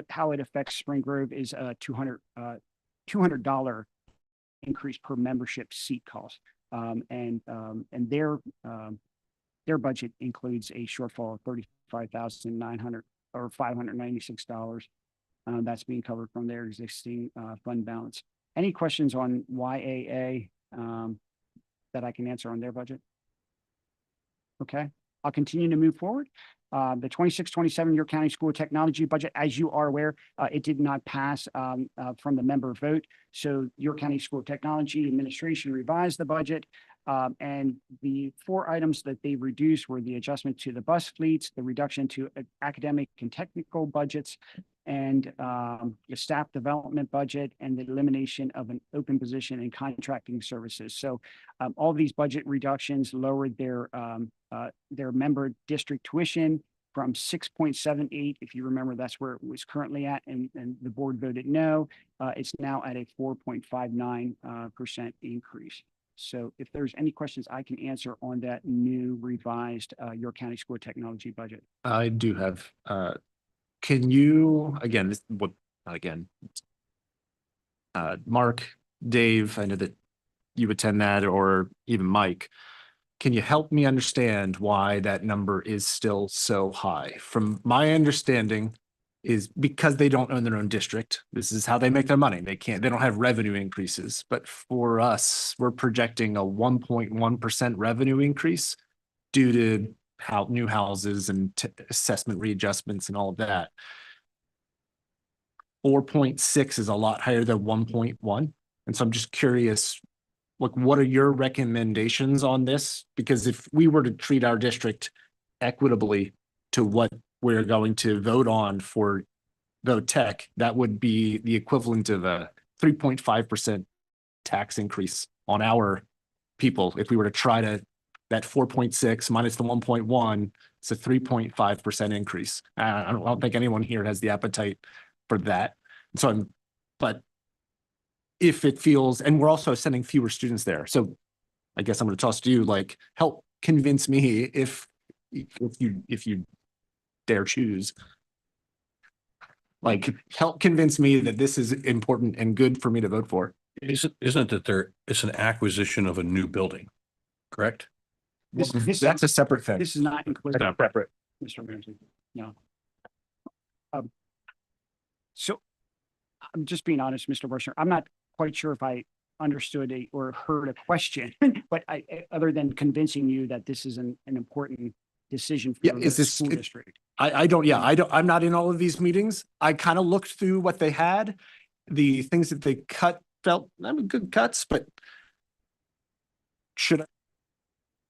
how it affects Spring Grove is $200,000 $200 increase per membership seat cost. And their budget includes a shortfall of $35,900 or $596. That's being covered from their existing fund balance. Any questions on YAA that I can answer on their budget? Okay, I'll continue to move forward. The 26-27 York County School Technology budget, as you are aware, it did not pass from the member vote. So York County School Technology Administration revised the budget. And the 4 items that they reduced were the adjustment to the bus fleets, the reduction to academic and technical budgets, and the staff development budget, and the elimination of an open position in contracting services. So all these budget reductions lowered their member district tuition from 6.78. If you remember, that's where it was currently at, and the board voted no. It's now at a 4.59% increase. So if there's any questions I can answer on that new revised York County School Technology budget. I do have, can you, again, this, what, not again, Mark, Dave, I know that you attend that, or even Mike, can you help me understand why that number is still so high? From my understanding is because they don't own their own district. This is how they make their money. They don't have revenue increases, but for us, we're projecting a 1.1% revenue increase due to how new houses and assessment readjustments and all of that. 4.6 is a lot higher than 1.1. And so I'm just curious, like, what are your recommendations on this? Because if we were to treat our district equitably to what we're going to vote on for Vote Tech, that would be the equivalent of a 3.5% tax increase on our people. If we were to try to, that 4.6 minus the 1.1, it's a 3.5% increase. I don't think anyone here has the appetite for that. So but if it feels, and we're also sending fewer students there. So I guess I'm going to toss to you, like, help convince me if you dare choose, like, help convince me that this is important and good for me to vote for. Isn't that it's an acquisition of a new building, correct? That's a separate thing. This is not included. That's separate. Mr. Ramsey, no. So I'm just being honest, Mr. Bushner, I'm not quite sure if I understood or heard a question, but other than convincing you that this is an important decision for the school district. I'm not in all of these meetings. I kind of looked through what they had, the things that they cut felt, good cuts, but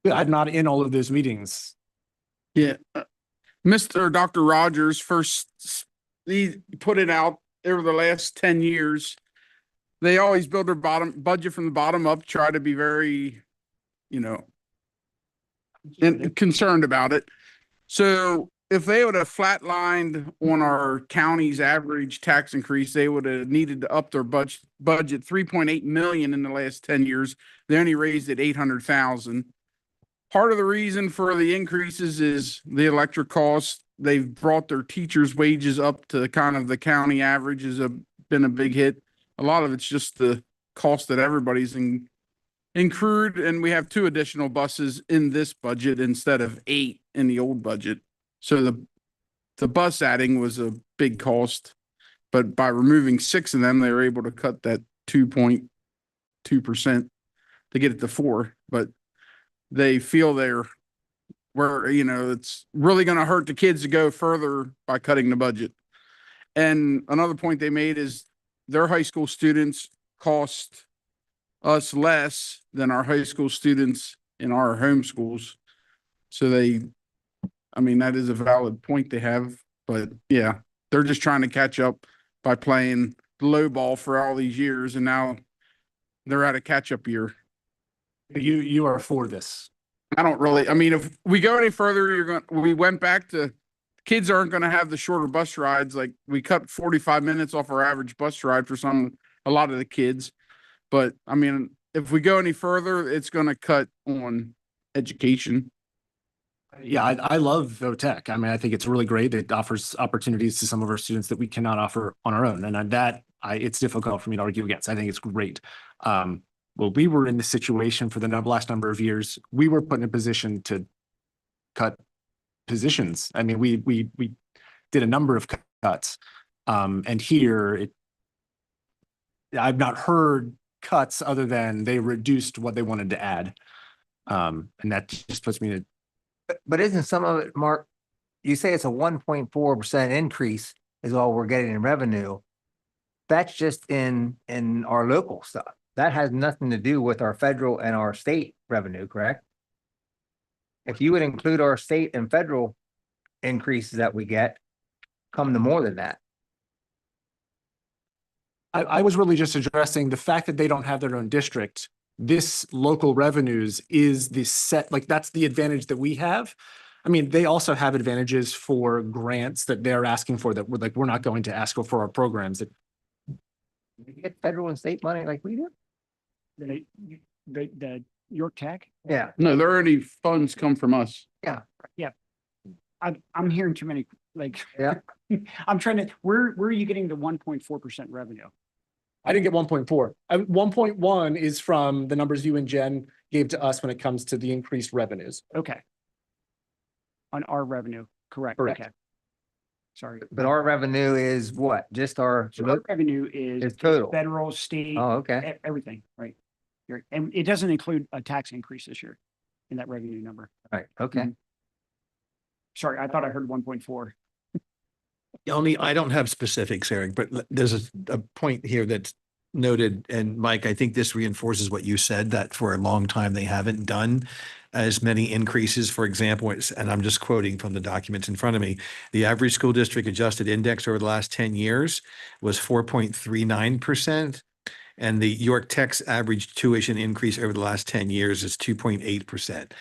I'm not in all of those meetings. Yeah. Dr. Rogers first, he put it out over the last 10 years. They always build their budget from the bottom up, try to be very, and concerned about it. So if they would have flatlined on our county's average tax increase, they would have needed to up their budget 3.8 million in the last 10 years. They only raised it 800,000. Part of the reason for the increases is the electric costs. They've brought their teachers' wages up to kind of the county average has been a big hit. A lot of it's just the cost that everybody's incurred, and we have 2 additional buses in this budget instead of 8 in the old budget. So the bus adding was a big cost, but by removing 6 of them, they were able to cut that 2.2% to get it to 4. But they feel it's really going to hurt the kids to go further by cutting the budget. And another point they made is their high school students cost us less than our high school students in our home schools. So that is a valid point they have, but yeah, they're just trying to catch up by playing the low ball for all these years. And now they're at a catch up year. You are for this. I don't really, if we go any further, we went back to kids aren't going to have the shorter bus rides. Like, we cut 45 minutes off our average bus ride for a lot of the kids. But if we go any further, it's going to cut on education. Yeah, I love Vote Tech. I think it's really great. It offers opportunities to some of our students that we cannot offer on our own. And that it's difficult for me to argue against. I think it's great. Well, we were in the situation for the last number of years. We were put in a position to cut positions. I mean, we did a number of cuts. And here I've not heard cuts other than they reduced what they wanted to add. And that just puts me in But isn't some of it, Mark, you say it's a 1.4% increase is all we're getting in revenue. That's just in our local stuff. That has nothing to do with our federal and our state revenue, correct? If you would include our state and federal increases that we get, come to more than that. I was really just addressing the fact that they don't have their own district. This local revenues is the set, like that's the advantage that we have. I mean, they also have advantages for grants that they're asking for that we're not going to ask for our programs. That We get federal and state money like we do? The York Tech? Yeah. No, there already funds come from us. Yeah. Yeah. I'm hearing too many, like. Yeah. I'm trying to, where are you getting the 1.4% revenue? I didn't get 1.4. 1.1 is from the numbers you and Jen gave to us when it comes to the increased revenues. Okay. On our revenue, correct. Correct. Okay. Sorry. But our revenue is what? Just our. So our revenue is It's total. federal, state. Oh, okay. Everything, right? And it doesn't include a tax increase this year in that revenue number. Right, okay. Sorry, I thought I heard 1.4. Only, I don't have specifics, Eric, but there's a point here that's noted, and Mike, I think this reinforces what you said, that for a long time, they haven't done as many increases. For example, and I'm just quoting from the documents in front of me, the average school district adjusted index over the last 10 years was 4.39%. And the York Tech's average tuition increase over the last 10 years is 2.8%.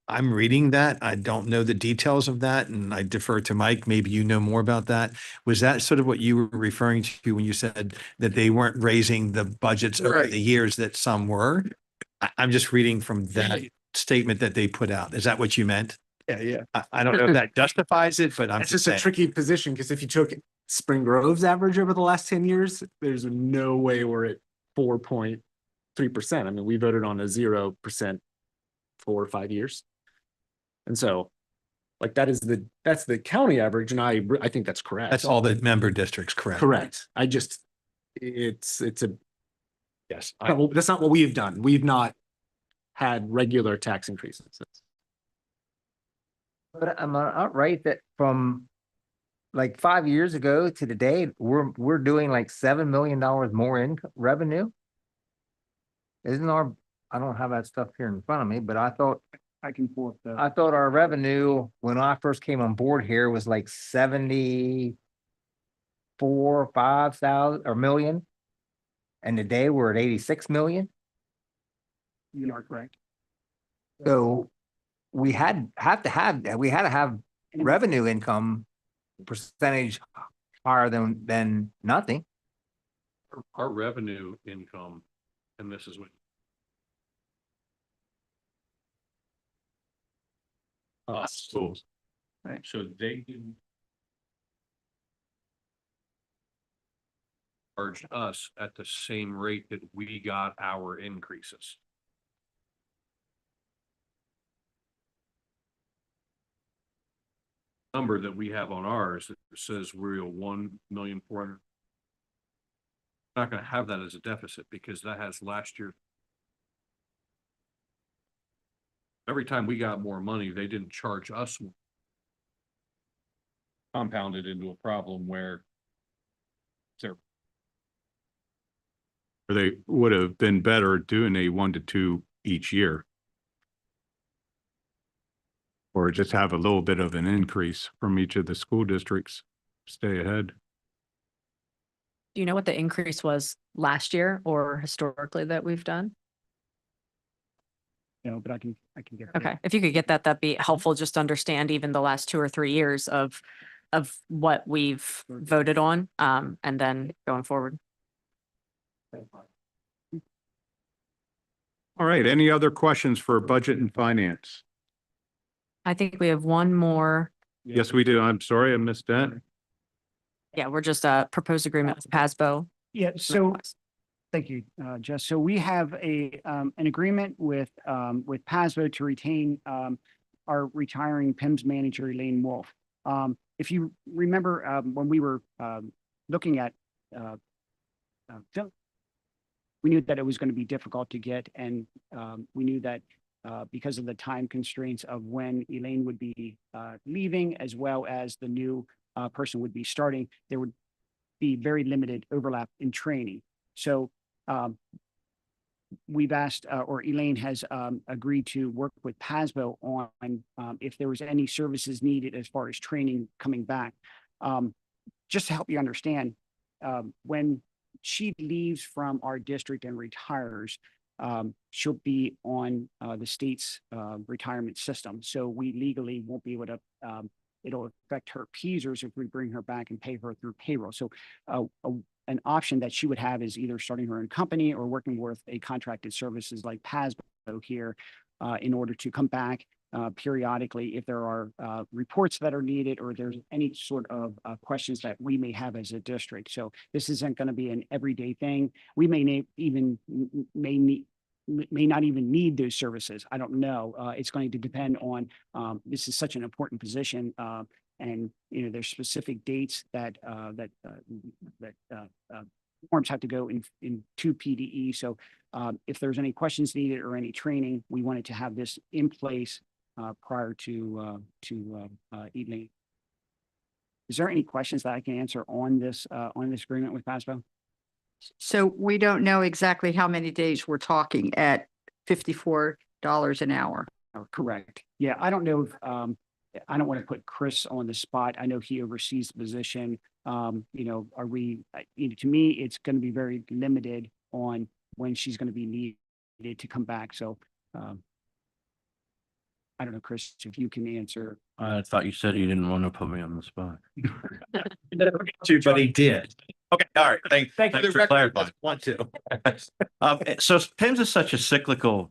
I'm reading that. I don't know the details of that, and I defer to Mike. Maybe you know more about that. Was that sort of what you were referring to when you said that they weren't raising the budgets over Right. the years that some were? I'm just reading from that statement that they put out. Is that what you meant? Yeah. I don't know if that justifies it, but I'm It's just just a saying. tricky position because if you took Spring Grove's average over the last 10 years, there's no way we're at 4.3%. I mean, we voted on a 0% 4 or 5 years. And so like that's the county average. And I think that's correct. That's all the member districts, correct? Correct. It's a, yes, that's not what we've done. We've not had regular tax increases. But am I not right that from like 5 years ago to today, we're doing like $7 million more in revenue? Isn't I don't have that stuff here in front of me, but I thought I can pull up the. I thought our revenue when I first came on board here was like 5,000 or million. And today we're at 86 million. You are correct. So we had to have revenue income percentage higher than nothing. Our revenue income, and this is what. Schools. Right. So they didn't charge us at the same rate that we got our increases. Number that we have on ours that says we're 1,400,000. Not going to have that as a deficit because that has last year. Every time we got more money, they didn't charge us more. Compounded into a problem where They would have been better doing a 1 to 2 each year. Or just have a little bit of an increase from each of the school districts, stay ahead. Do you know what the increase was last year or historically that we've done? No, but I can get. Okay, if you could get that, that'd be helpful just to understand even the last 2 or 3 years of what we've voted on, and then going forward. All right, any other questions for budget and finance? I think we have one more. Yes, we do. I'm sorry, I missed that. Yeah, we're just proposed agreement with PASBO. Yeah, so, thank you, Jess. So we have an agreement with PASBO to retain, our retiring PIMS manager, Elaine Wolf. If you remember, when we were, looking at, film, we knew that it was going to be difficult to get, and, we knew that, because of the time constraints of when Elaine would be, leaving, as well as the new, person would be starting, there would be very limited overlap in training. So we've asked, or Elaine has agreed to work with PASBO on if there was any services needed as far as training coming back. Just to help you understand, when she leaves from our district and retires, she'll be on the state's retirement system. So we legally won't be able to, it'll affect her PESers if we bring her back and pay her through payroll. So an option that she would have is either starting her own company or working with a contracted services like PASBO here in order to come back periodically if there are reports that are needed or there's any sort of questions that we may have as a district. So this isn't going to be an everyday thing. We may not even need those services. I don't know. It's going to depend on, this is such an important position. And, you know, there's specific dates that forms have to go in to PDE. So if there's any questions needed or any training, we wanted to have this in place prior to Elaine. Is there any questions that I can answer on this agreement with PASBO? So we don't know exactly how many days we're talking at $54 an hour. Correct. Yeah, I don't know if, I don't want to put Chris on the spot. I know he oversees the position. You know, are we, you know, to me, it's going to be very limited on when she's going to be needed to come back. So I don't know, Chris, if you can answer. I thought you said you didn't want to put me on the spot. But he did. Okay, all right. Thanks For the for record, clarifying. Want to. So PIMS is such a cyclical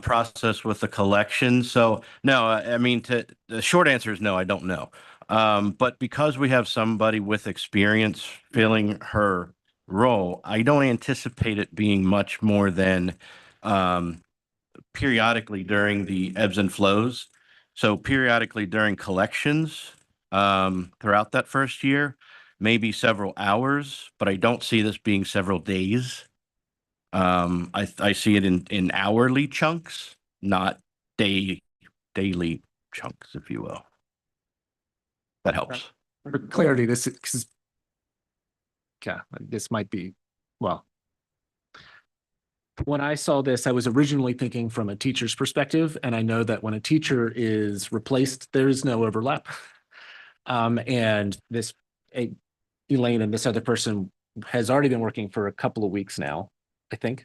process with the collection. So no, I mean, the short answer is no, I don't know. But because we have somebody with experience filling her role, I don't anticipate it being much more than periodically during the ebbs and flows. So periodically during collections throughout that first year, maybe several hours, but I don't see this being several days. I see it in hourly chunks, not daily chunks, if you will. That helps. For clarity, this is, yeah, this might be, well, when I saw this, I was originally thinking from a teacher's perspective, and I know that when a teacher is replaced, there is no overlap. And this, Elaine and this other person has already been working for a couple of weeks now, I think.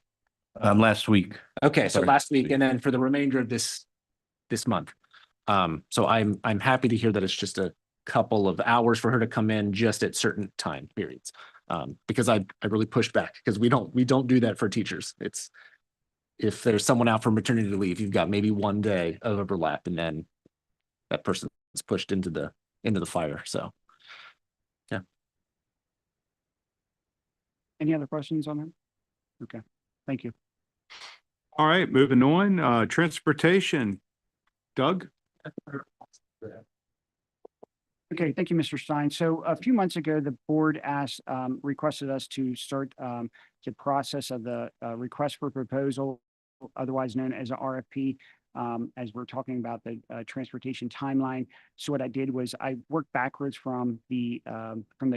Last week. Okay, so Sorry. last week, and then for the remainder of this month. So I'm happy to hear that it's just a couple of hours for her to come in just at certain time periods. Because I really pushed back because we don't do that for teachers. It's if there's someone out for maternity leave, you've got maybe one day of overlap, and then that person is pushed into the fire. So yeah. Any other questions on that? Okay, thank you. All right, moving on. Transportation. Doug? Okay, thank you, Mr. Stein. So a few months ago, the board requested us to start the process of the request for proposal, otherwise known as an RFP, as we're talking about the transportation timeline. So what I did was I worked backwards from the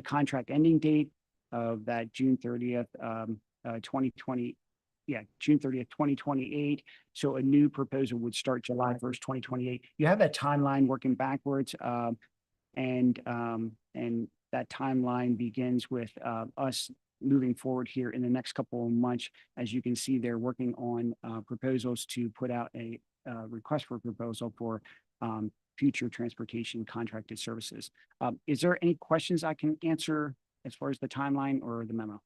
contract ending date of that June 30th, 2020. Yeah, June 30th, 2028. So a new proposal would start July 1st, 2028. You have that timeline working backwards. And that timeline begins with us moving forward here in the next couple of months. As you can see, they're working on proposals to put out a request for proposal for future transportation contracted services. Is there any questions I can answer as far as the timeline or the memo?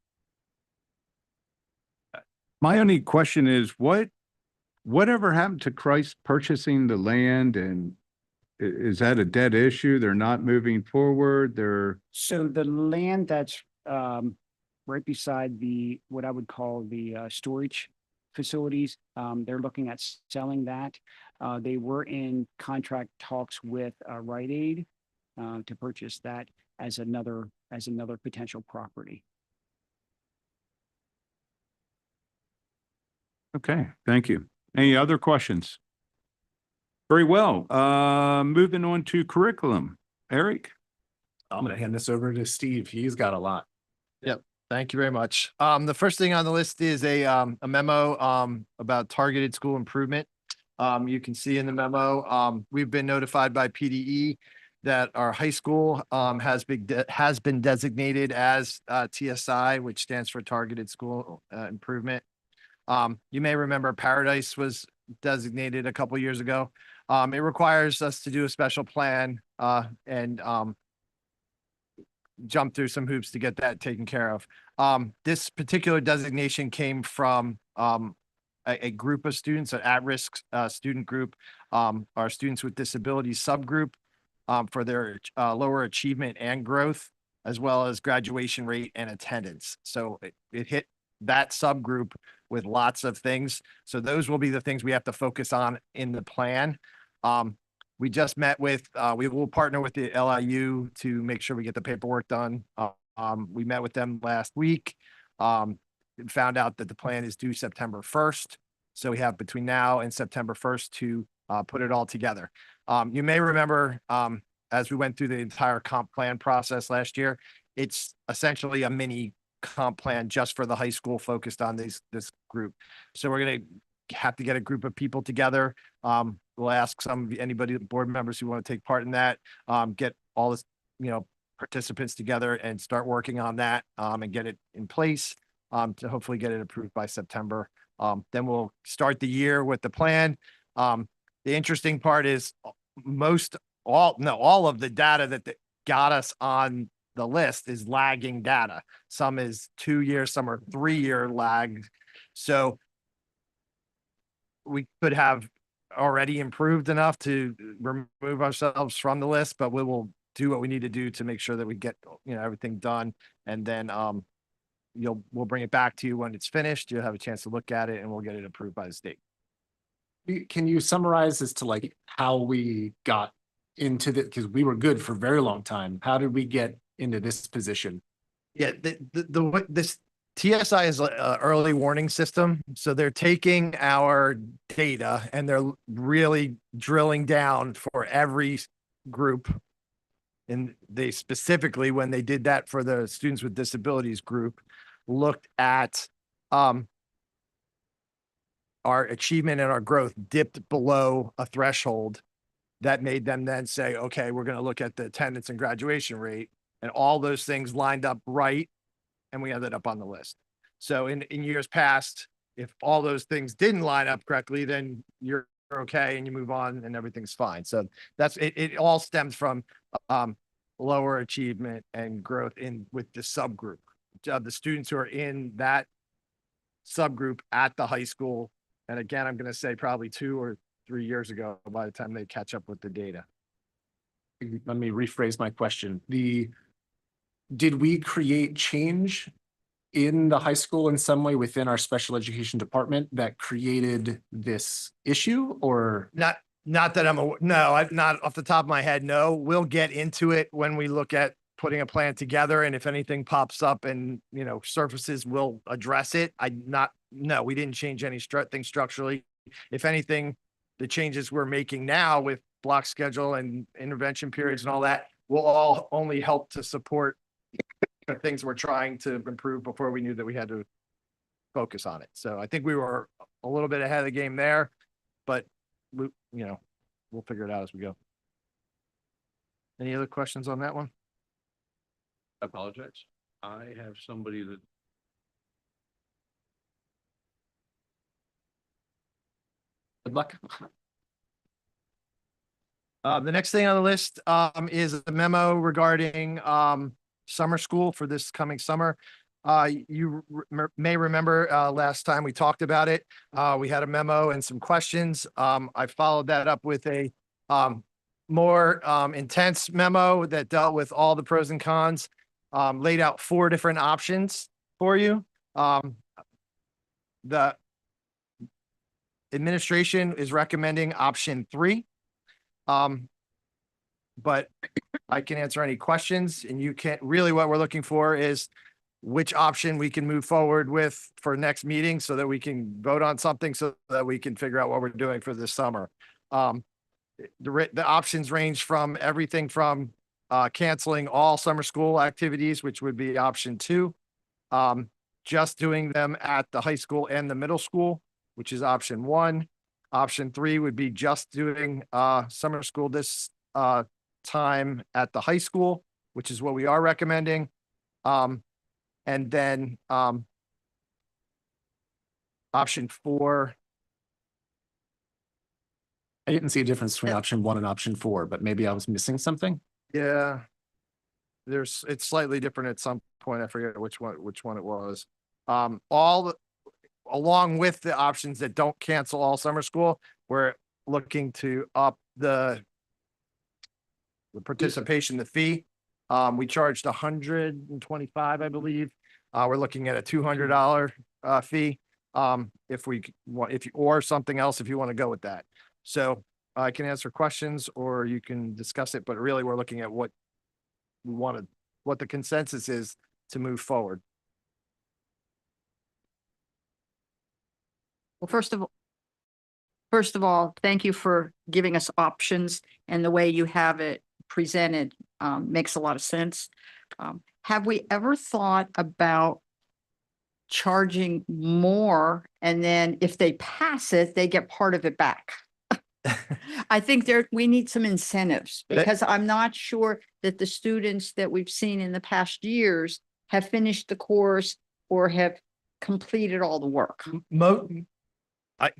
My only question is whatever happened to Christ purchasing the land, and is that a dead issue? They're not moving forward. So the land that's right beside what I would call the storage facilities. They're looking at selling that. They were in contract talks with Rite Aid to purchase that as another potential property. Okay, thank you. Any other questions? Very well. Moving on to curriculum. Eric? I'm going to hand this over to Steve. He's got a lot. Yep. Thank you very much. The first thing on the list is a memo about targeted school improvement. You can see in the memo, we've been notified by PDE that our high school has been designated as TSI, which stands for Targeted School Improvement. You may remember Paradise was designated a couple years ago. It requires us to do a special plan and jump through some hoops to get that taken care of. This particular designation came from a group of students, an at-risk student group, our students with disabilities subgroup for their lower achievement and growth, as well as graduation rate and attendance. So it hit that subgroup with lots of things. So those will be the things we have to focus on in the plan. We just met with, we will partner with the LIU to make sure we get the paperwork done. We met with them last week. And found out that the plan is due September 1st. So we have between now and September 1st to put it all together. You may remember, as we went through the entire comp plan process last year, it's essentially a mini comp plan just for the high school focused on this group. So we're going to have to get a group of people together. We'll ask anybody, board members who want to take part in that, get all this, participants together and start working on that and get it in place to hopefully get it approved by September. Then we'll start the year with the plan. The interesting part is all of the data that got us on the list is lagging data. Some is 2 years, some are 3-year lag. So we could have already improved enough to remove ourselves from the list, but we will do what we need to do to make sure that we get, everything done. And then, we'll bring it back to you when it's finished. You'll have a chance to look at it and we'll get it approved by the state. Can you summarize as to like how we got into the, because we were good for a very long time. How did we get into this position? Yeah, this TSI is an early warning system. So they're taking our data and they're really drilling down for every group. And they specifically, when they did that for the students with disabilities group, looked at our achievement and our growth dipped below a threshold that made them then say, okay, we're going to look at the attendance and graduation rate, and all those things lined up right. And we ended up on the list. So in years past, if all those things didn't line up correctly, then you're okay and you move on and everything's fine. So that's it. It all stems from lower achievement and growth with the subgroup. The students who are in that subgroup at the high school. And again, I'm going to say probably 2 or 3 years ago by the time they catch up with the data. Let me rephrase my question. Did we create change in the high school in some way within our special education department that created this issue, or not that I'm not off the top of my head. No, we'll get into it when we look at putting a plan together. And if anything pops up and, surfaces, we'll address it. No, we didn't change anything structurally. If anything, the changes we're making now with block schedule and intervention periods and all that will all only help to support the things we're trying to improve before we knew that we had to focus on it. So I think we were a little bit ahead of the game there, but we'll figure it out as we go. Any other questions on that one? I apologize. I have somebody that. good luck? The next thing on the list is a memo regarding summer school for this coming summer. You may remember last time we talked about it. We had a memo and some questions. I followed that up with a more intense memo that dealt with all the pros and cons, laid out 4 different options for you. The administration is recommending option 3. But I can answer any questions, and you can't, really what we're looking for is which option we can move forward with for next meeting so that we can vote on something so that we can figure out what we're doing for this summer. The options range from everything from canceling all summer school activities, which would be option 2, just doing them at the high school and the middle school, which is option 1. Option 3 would be just doing summer school this time at the high school, which is what we are recommending. And then option 4. I didn't see a difference between option 1 and option 4, but maybe I was missing something. Yeah. It's slightly different at some point. I forget which one it was. Along with the options that don't cancel all summer school, we're looking to up the participation, the fee. We charged $125, I believe. We're looking at a $200 fee. If we want, or something else, if you want to go with that. So I can answer questions or you can discuss it, but really we're looking at what we wanted, what the consensus is to move forward. Well, first of all, thank you for giving us options, and the way you have it presented makes a lot of sense. Have we ever thought about charging more, and then if they pass it, they get part of it back? I think we need some incentives, because I'm not sure that the students that we've seen in the past years have finished the course or have completed all the work.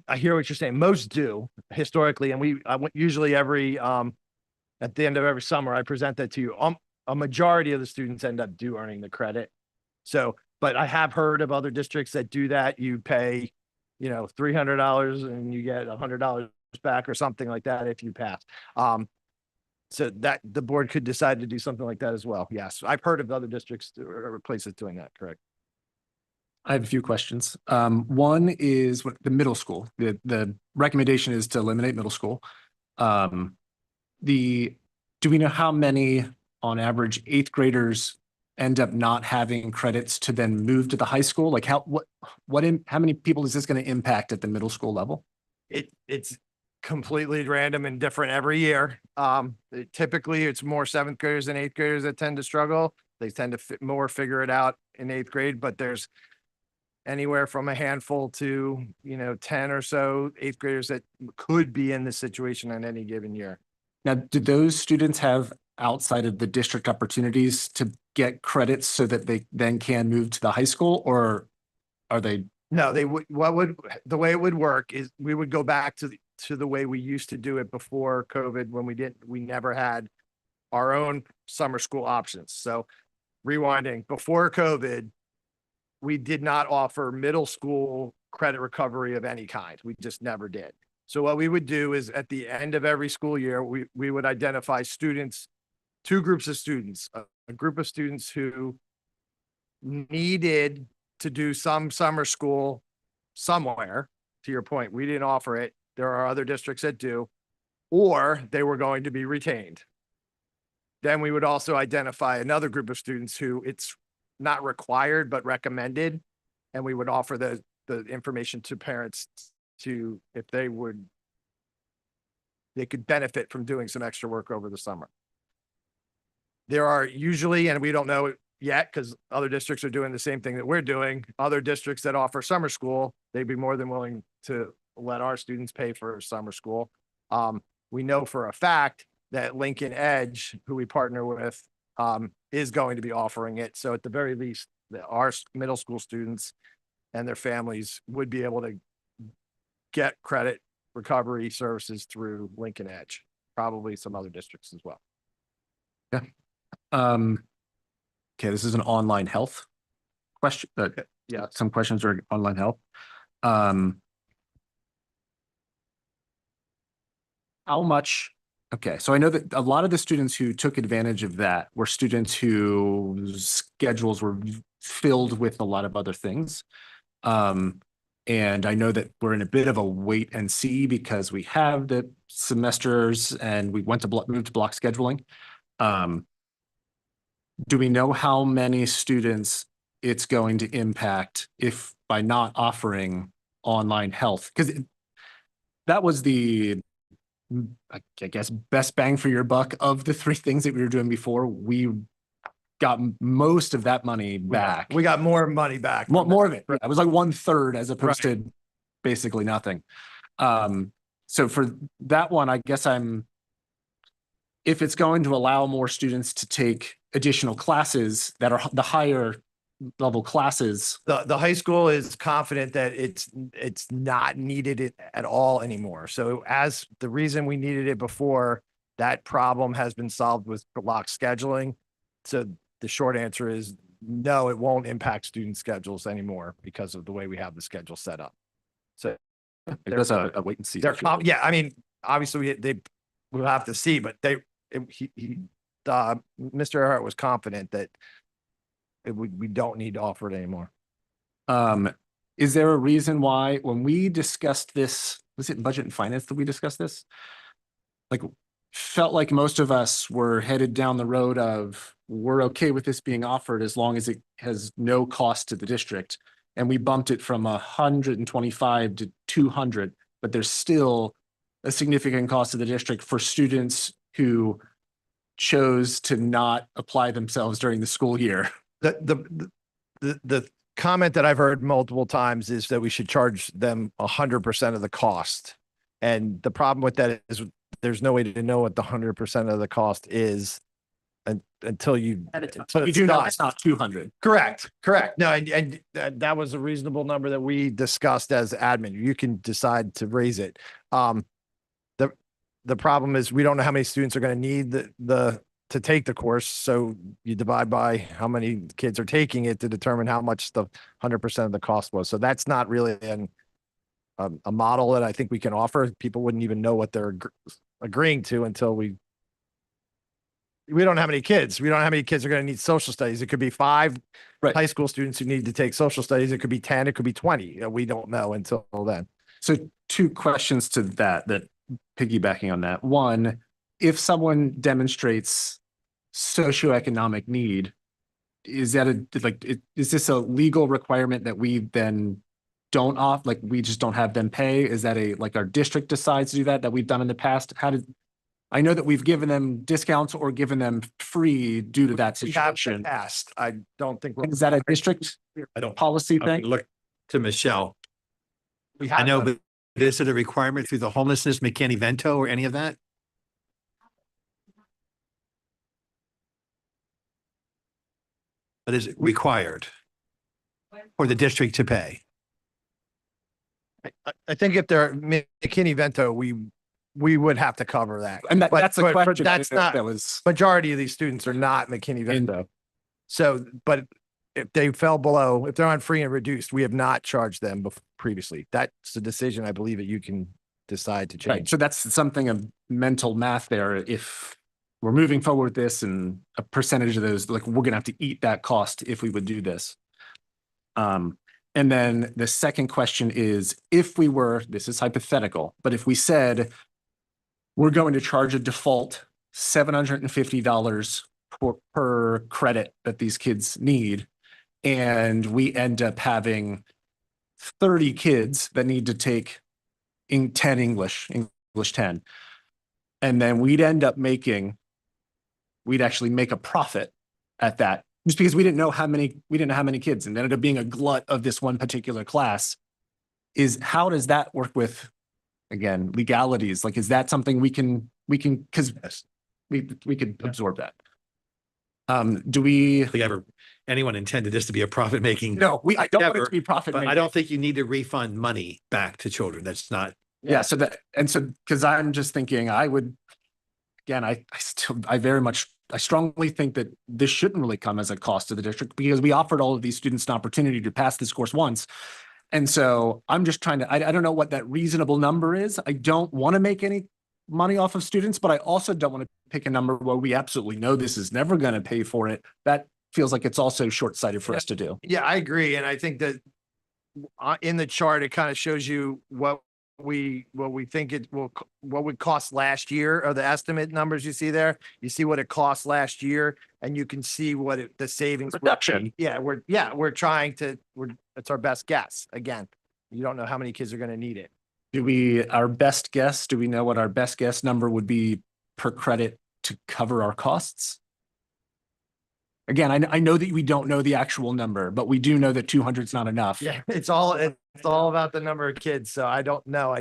I hear what you're saying. Most do historically, and I went usually every at the end of every summer, I present that to you. A majority of the students end up earning the credit. So, but I have heard of other districts that do that. You pay, $300 and you get $100 back or something like that if you pass. So that the board could decide to do something like that as well. Yes, I've heard of other districts or places doing that. Correct. I have a few questions. One is what the middle school. The recommendation is to eliminate middle school. Do we know how many, on average, 8th graders end up not having credits to then move to the high school? Like how many people is this going to impact at the middle school level? It's completely random and different every year. Typically it's more 7th graders and 8th graders that tend to struggle. They tend to figure it out in 8th grade, but there's anywhere from a handful to, 10 or so 8th graders that could be in this situation on any given year. Now, do those students have outside of the district opportunities to get credits so that they then can move to the high school, or are they? No, they would, the way it would work is we would go back to the way we used to do it before COVID, when we never had our own summer school options. So rewinding, before COVID, we did not offer middle school credit recovery of any kind. We just never did. So what we would do is at the end of every school year, we would identify students, 2 groups of students, a group of students who needed to do some summer school somewhere. To your point, we didn't offer it. There are other districts that do, or they were going to be retained. Then we would also identify another group of students who it's not required, but recommended. And we would offer the information to parents to, if they could benefit from doing some extra work over the summer. There are usually, and we don't know yet because other districts are doing the same thing that we're doing, other districts that offer summer school, they'd be more than willing to let our students pay for summer school. We know for a fact that Lincoln Edge, who we partner with, is going to be offering it. So at the very least, our middle school students and their families would be able to get credit recovery services through Lincoln Edge, probably some other districts as well. Yeah. Okay, this is an online health question. Yeah. Some questions are online health. How much? Okay, so I know that a lot of the students who took advantage of that were students whose schedules were filled with a lot of other things. And I know that we're in a bit of a wait and see because we have the semesters and we went to move to block scheduling. Do we know how many students it's going to impact if by not offering online health? Because that was the, I guess, best bang for your buck of the three things that we were doing before. We got most of that money back. We got more money back. More of it. It was like 1/3 as opposed to basically nothing. So for that one, I guess if it's going to allow more students to take additional classes that are the higher level classes. The high school is confident that it's not needed at all anymore. So as the reason we needed it before, that problem has been solved with block scheduling. So the short answer is no, it won't impact student schedules anymore because of the way we have the schedule set up. So That's a wait and see. yeah, I mean, obviously we'll have to see, but Mr. Earhart was confident that we don't need to offer it anymore. Is there a reason why when we discussed this, was it budget and finance that we discussed this? Like, felt like most of us were headed down the road of we're okay with this being offered as long as it has no cost to the district. And we bumped it from 125 to 200, but there's still a significant cost to the district for students who chose to not apply themselves during the school year. The comment that I've heard multiple times is that we should charge them 100% of the cost. And the problem with that is there's no way to know what the 100% of the cost is until you do know it's not 200. Correct. No, and that was a reasonable number that we discussed as admin. You can decide to raise it. The problem is we don't know how many students are going to need to take the course. So you divide by how many kids are taking it to determine how much the 100% of the cost was. So that's not really a model that I think we can offer. People wouldn't even know what they're agreeing to until we don't know how many kids. We don't know how many kids are going to need social studies. It could be 5 high school students who need to take social studies. It could be 10, it could be 20. We don't know until then. So 2 questions to that piggybacking on that. One, if someone demonstrates socioeconomic need, is this a legal requirement that we then don't we just don't have them pay? Is that our district decides to do that we've done in the past? I know that we've given them discounts or given them free due to that situation. We have asked. I don't think. Is that a district policy thing? Look to Michelle. I know, but is it a requirement through the homelessness McKinney-Vento or any of that? But is it required for the district to pay? I think if they're McKinney-Vento, we would have to cover that. And that's a question. That's not, majority of these students are not McKinney-Vento. So, but if they fell below, if they're on free and reduced, we have not charged them previously. That's a decision I believe that you can decide to change. Right. So that's something of mental math there. If we're moving forward with this and a percentage of those, we're going to have to eat that cost if we would do this. And then the second question is, if we were, this is hypothetical, but if we said we're going to charge a default $750 per credit that these kids need, and we end up having 30 kids that need to take 10 English 10, and then we'd actually make a profit at that, just because we didn't know how many kids, and ended up being a glut of this one particular class. How does that work with, again, legalities? Is that something we can, because we could absorb that. Do we ever anyone intended this to be a profit making? No, I don't want it to be profit making. I don't think you need to refund money back to children. That's not. Yeah. So because I'm just thinking I would, again, I strongly think that this shouldn't really come as a cost to the district, because we offered all of these students an opportunity to pass this course once. And so I'm just trying to, I don't know what that reasonable number is. I don't want to make any money off of students, but I also don't want to pick a number where we absolutely know this is never going to pay for it. That feels like it's also short-sighted for us to do. Yeah, I agree. And I think that in the chart, it kind of shows you what we think it will, what would cost last year, or the estimate numbers you see there. You see what it cost last year, and you can see what the savings Reduction. Yeah, we're trying to, it's our best guess. Again, you don't know how many kids are going to need it. Do we know what our best guess number would be per credit to cover our costs? Again, I know that we don't know the actual number, but we do know that 200 is not enough. Yeah, it's all about the number of kids. So I don't know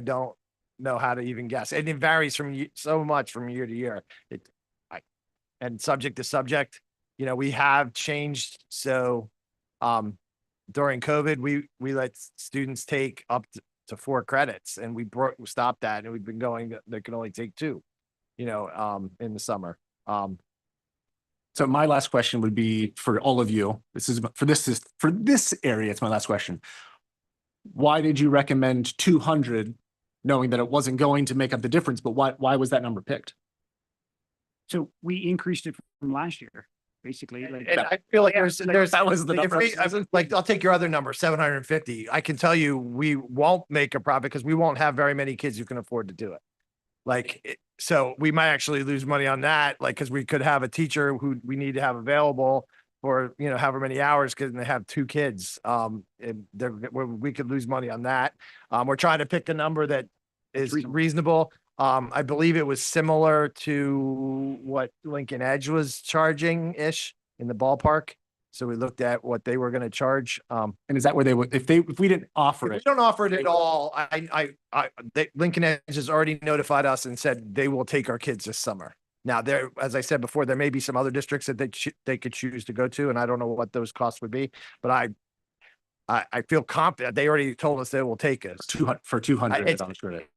how to even guess. And it varies so much from year to year. And subject to subject, we have changed. So during COVID, we let students take up to 4 credits, and we stopped that, and we've been going, they can only take 2, in the summer. So my last question would be for all of you. For this area, it's my last question. Why did you recommend 200, knowing that it wasn't going to make up the difference, but why was that number picked? So we increased it from last year, basically. And I feel like there's that was the number. Like, I'll take your other number, 750. I can tell you, we won't make a profit because we won't have very many kids who can afford to do it. So we might actually lose money on that, because we could have a teacher who we need to have available for, however many hours, because they have 2 kids. We could lose money on that. We're trying to pick a number that is reasonable. I believe it was similar to what Lincoln Edge was charging-ish in the ballpark. So we looked at what they were going to charge. And is that where they would, if we didn't offer If it? we don't offer it at all, Lincoln Edge has already notified us and said they will take our kids this summer. Now, as I said before, there may be some other districts that they could choose to go to, and I don't know what those costs would be, but I feel confident. They already told us they will take us. 200 for 200 on credit.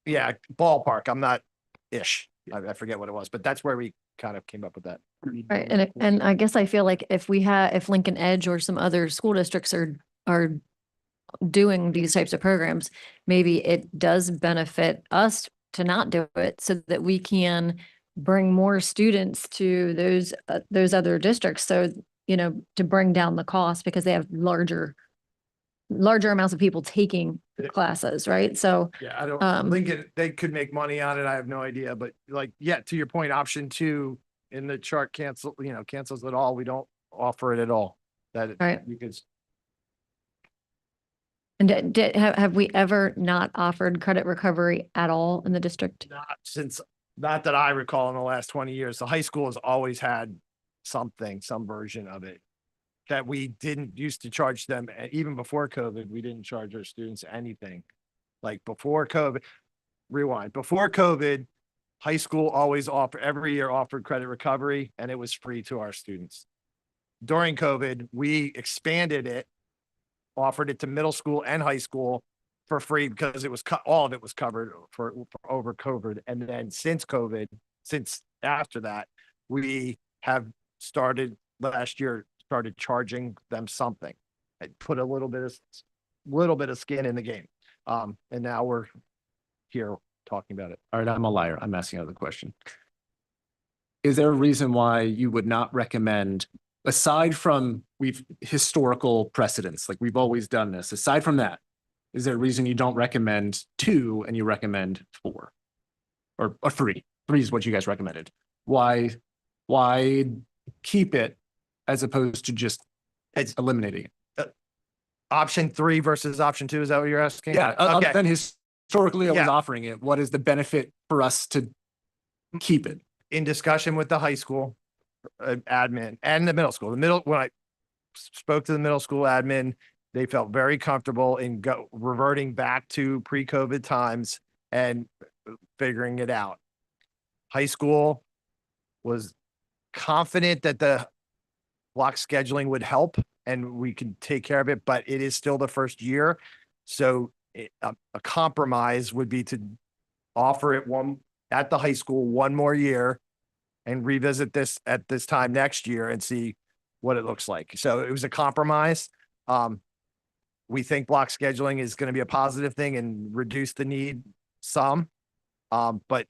Yeah, ballpark. I'm not ish. I forget what it was, but that's where we kind of came up with that. Right. And I guess I feel like if Lincoln Edge or some other school districts are doing these types of programs, maybe it does benefit us to not do it, so that we can bring more students to those other districts. So, to bring down the cost, because they have larger amounts of people taking classes, right? So yeah, I don't Lincoln, they could make money on it. I have no idea, but to your point, option 2 in the chart cancels it all. We don't offer it at all. Right. You could. And have we ever not offered credit recovery at all in the district? Not that I recall in the last 20 years. The high school has always had some version of it that we didn't used to charge them. Even before COVID, we didn't charge our students anything. Before COVID, before COVID, high school always every year offered credit recovery, and it was free to our students. During COVID, we expanded it, offered it to middle school and high school for free, because it was all of it was covered for over COVID. And then since after that, we have started charging them something. It put a little bit of skin in the game. And now we're here talking about it. All right, I'm a liar. I'm asking another question. Is there a reason why you would not recommend, aside from historical precedents, like we've always done this, aside from that, is there a reason you don't recommend 2 and you recommend 4 or 3? 3 is what you guys recommended. Why keep it as opposed to just eliminating it? Option 3 versus option 2. Is that what you're asking? Yeah. Okay. Then historically, I was offering it. What is the benefit for us to keep it? In discussion with the high school admin and the middle school, when I spoke to the middle school admin, they felt very comfortable in reverting back to pre-COVID times and figuring it out. High school was confident that the block scheduling would help and we could take care of it, but it is still the first year. So a compromise would be to offer it at the high school one more year and revisit this at this time next year and see what it looks like. So it was a compromise. We think block scheduling is going to be a positive thing and reduce the need some, but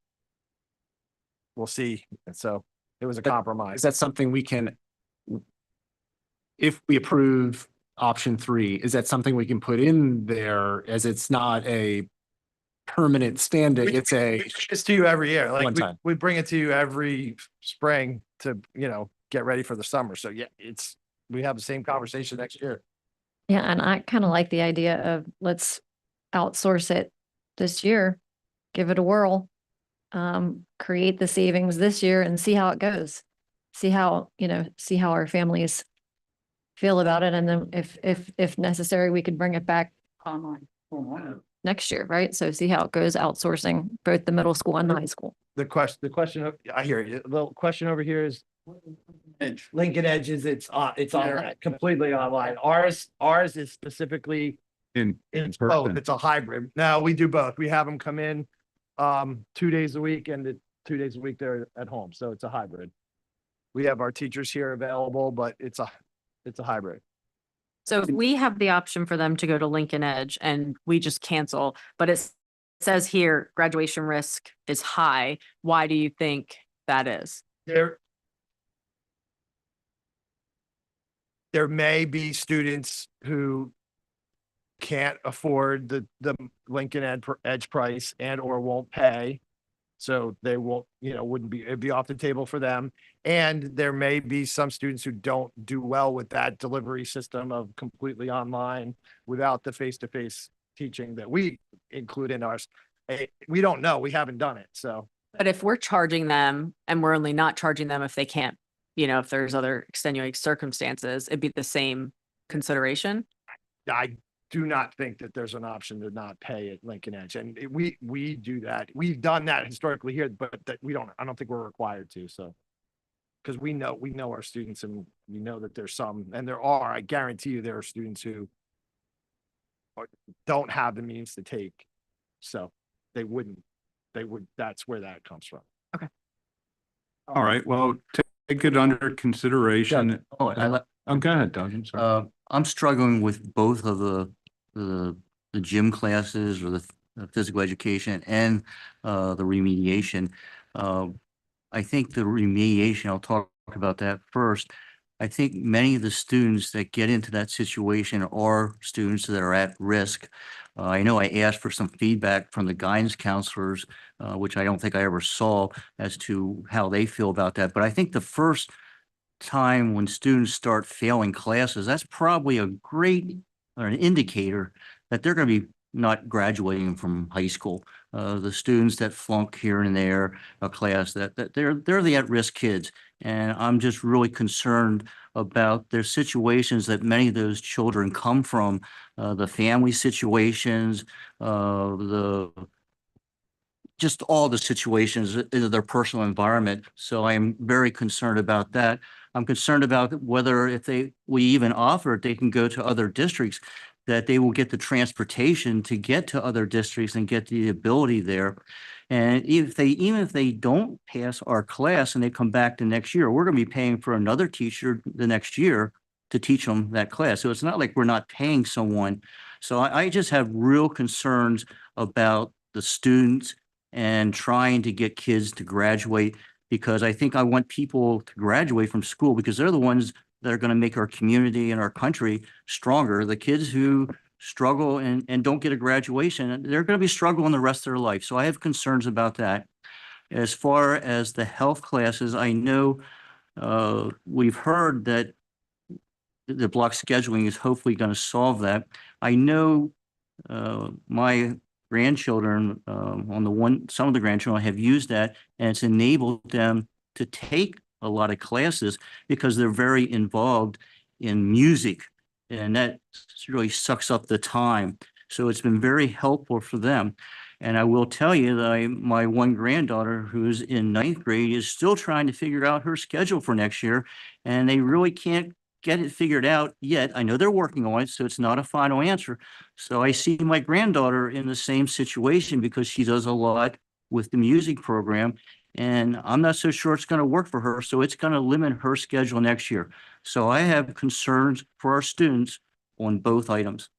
we'll see. And so it was a compromise. Is that something we can if we approve option 3, is that something we can put in there as it's not a permanent standing? It's a, It's to you every year. One Like time. we bring it to you every spring to, get ready for the summer. So yeah, we have the same conversation next year. Yeah, and I kind of like the idea of let's outsource it this year, give it a whirl, create the savings this year and see how it goes. See how our families feel about it. And then if necessary, we could bring it back Online. next year, right? So see how it goes outsourcing both the middle school and the high school. The question, I hear you. The little question over here is Lincoln Edge is it's completely online. Ours is specifically it's both. person. It's a hybrid. Now we do both. We have them come in 2 days a week and the 2 days a week they're at home. So it's a hybrid. We have our teachers here available, but it's a hybrid. So if we have the option for them to go to Lincoln Edge and we just cancel, but it says here graduation risk is high, why do you think that is? There may be students who can't afford the Lincoln Edge price and or won't pay. So they won't, it'd be off the table for them. And there may be some students who don't do well with that delivery system of completely online without the face-to-face teaching that we include in ours. We don't know. We haven't done it. So. But if we're charging them and we're only not charging them if they can't, if there's other extenuating circumstances, it'd be the same consideration. I do not think that there's an option to not pay at Lincoln Edge. And we do that. We've done that historically here, but that I don't think we're required to. So, because we know our students and we know that there's some, and I guarantee you there are students who don't have the means to take. So they would, that's where that comes from. Okay. All right, well, take it under consideration. Oh, go ahead, Doug. I'm sorry. I'm struggling with both of the gym classes or the physical education and the remediation. I think the remediation, I'll talk about that first. I think many of the students that get into that situation are students that are at risk. I know I asked for some feedback from the guidance counselors, which I don't think I ever saw as to how they feel about that. But I think the first time when students start failing classes, that's probably a great or an indicator that they're going to be not graduating from high school. The students that flunk here and there a class, that they're the at-risk kids. And I'm just really concerned about their situations that many of those children come from, the family situations, just all the situations in their personal environment. So I am very concerned about that. I'm concerned about whether if we even offer it, they can go to other districts, that they will get the transportation to get to other districts and get the ability there. And even if they don't pass our class and they come back the next year, we're going to be paying for another teacher the next year to teach them that class. So it's not like we're not paying someone. So I just have real concerns about the students and trying to get kids to graduate, because I think I want people to graduate from school because they're the ones that are going to make our community and our country stronger. The kids who struggle and don't get a graduation, they're going to be struggling the rest of their life. So I have concerns about that. As far as the health classes, I know we've heard that the block scheduling is hopefully going to solve that. I know my grandchildren some of the grandchildren have used that, and it's enabled them to take a lot of classes because they're very involved in music, and that really sucks up the time. So it's been very helpful for them. And I will tell you that my one granddaughter who's in 9th grade is still trying to figure out her schedule for next year, and they really can't get it figured out yet. I know they're working on it, so it's not a final answer. So I see my granddaughter in the same situation because she does a lot with the music program, and I'm not so sure it's going to work for her. So it's going to limit her schedule next year. So I have concerns for our students on both items.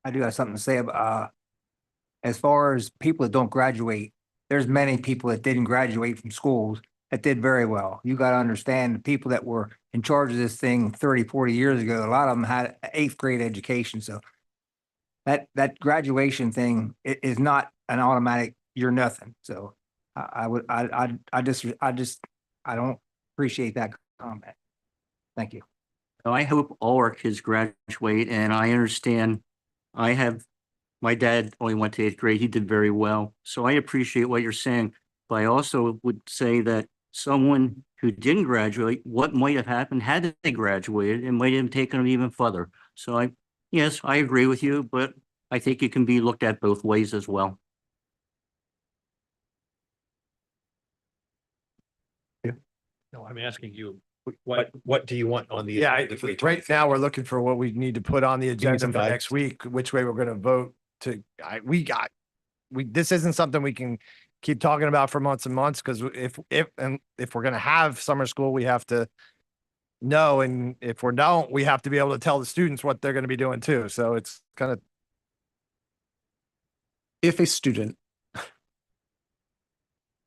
I do have something to say about, as far as people that don't graduate, there's many people that didn't graduate from schools that did very well. You got to understand the people that were in charge of this thing 30, 40 years ago, a lot of them had an 8th grade education. So that graduation thing is not an automatic, you're nothing. So I don't appreciate that comment. Thank you. I hope all our kids graduate, and I understand my dad only went to 8th grade. He did very well. So I appreciate what you're saying, but I also would say that someone who didn't graduate, what might have happened had they graduated, and might have taken them even further. So yes, I agree with you, but I think it can be looked at both ways as well. No, I'm asking you, what do you want on the? Yeah, agenda for the right now, we're looking for what we need to put on the agenda some for next week, which way we're gonna vote to, this isn't something we can keep talking about for months and months, because if we're gonna have summer school, we have to know, and if we don't, we have to be able to tell the students what they're gonna be doing too. So it's kind of. If a student,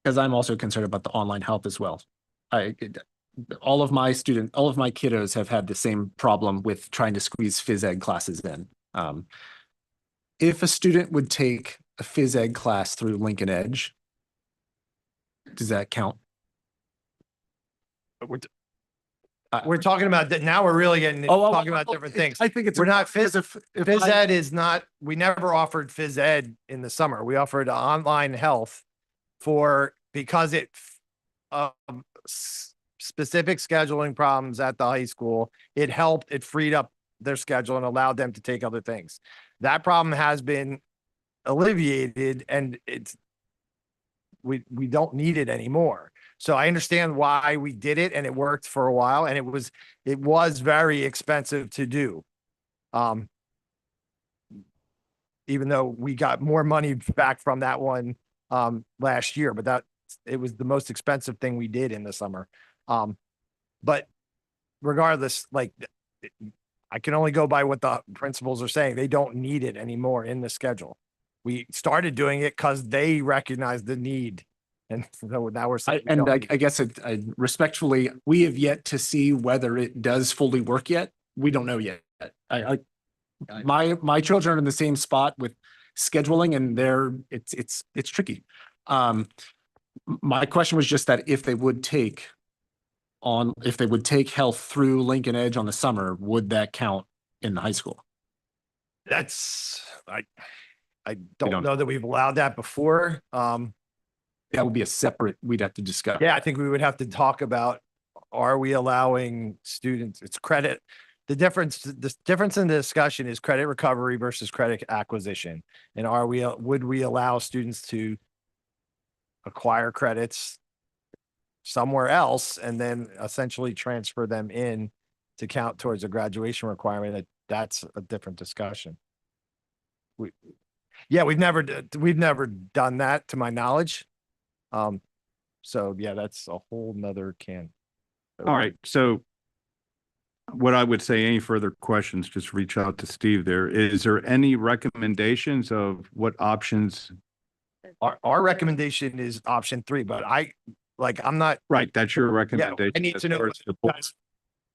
because I'm also concerned about the online help as well. All of my kiddos have had the same problem with trying to squeeze phys ed classes in. If a student would take a phys ed class through Lincoln Edge, does that count? We're talking about that now. We're really getting talking about different things. I think it's we're not phys ed is not. We never offered phys ed in the summer. We offered online health because it specific scheduling problems at the high school. It helped. It freed up their schedule and allowed them to take other things. That problem has been alleviated, and we don't need it anymore. So I understand why we did it, and it worked for a while, and it was very expensive to do. Even though we got more money back from that one last year, but it was the most expensive thing we did in the summer. But regardless, like, I can only go by what the principals are saying. They don't need it anymore in the schedule. We started doing it because they recognized the need. And so now we're saying, I guess respectfully, we have yet to see whether it does fully work yet. We don't know yet. My children are in the same spot with scheduling, and it's tricky. My question was just that if they would take health through Lincoln Edge on the summer, would that count in the high school? I don't know that we've allowed that before. That would be we'd have to discuss. Yeah, I think we would have to talk about, are we allowing students, it's credit. The difference in the discussion is credit recovery versus credit acquisition. And would we allow students to acquire credits somewhere else and then essentially transfer them in to count towards a graduation requirement? That's a different discussion. We've never done that to my knowledge. So yeah, that's a whole nother can. All right. So what I would say, any further questions, just reach out to Steve there. Is there any recommendations of what options? Our recommendation is option 3, but I'm not. Right. That's your recommendation. I need to know whether that's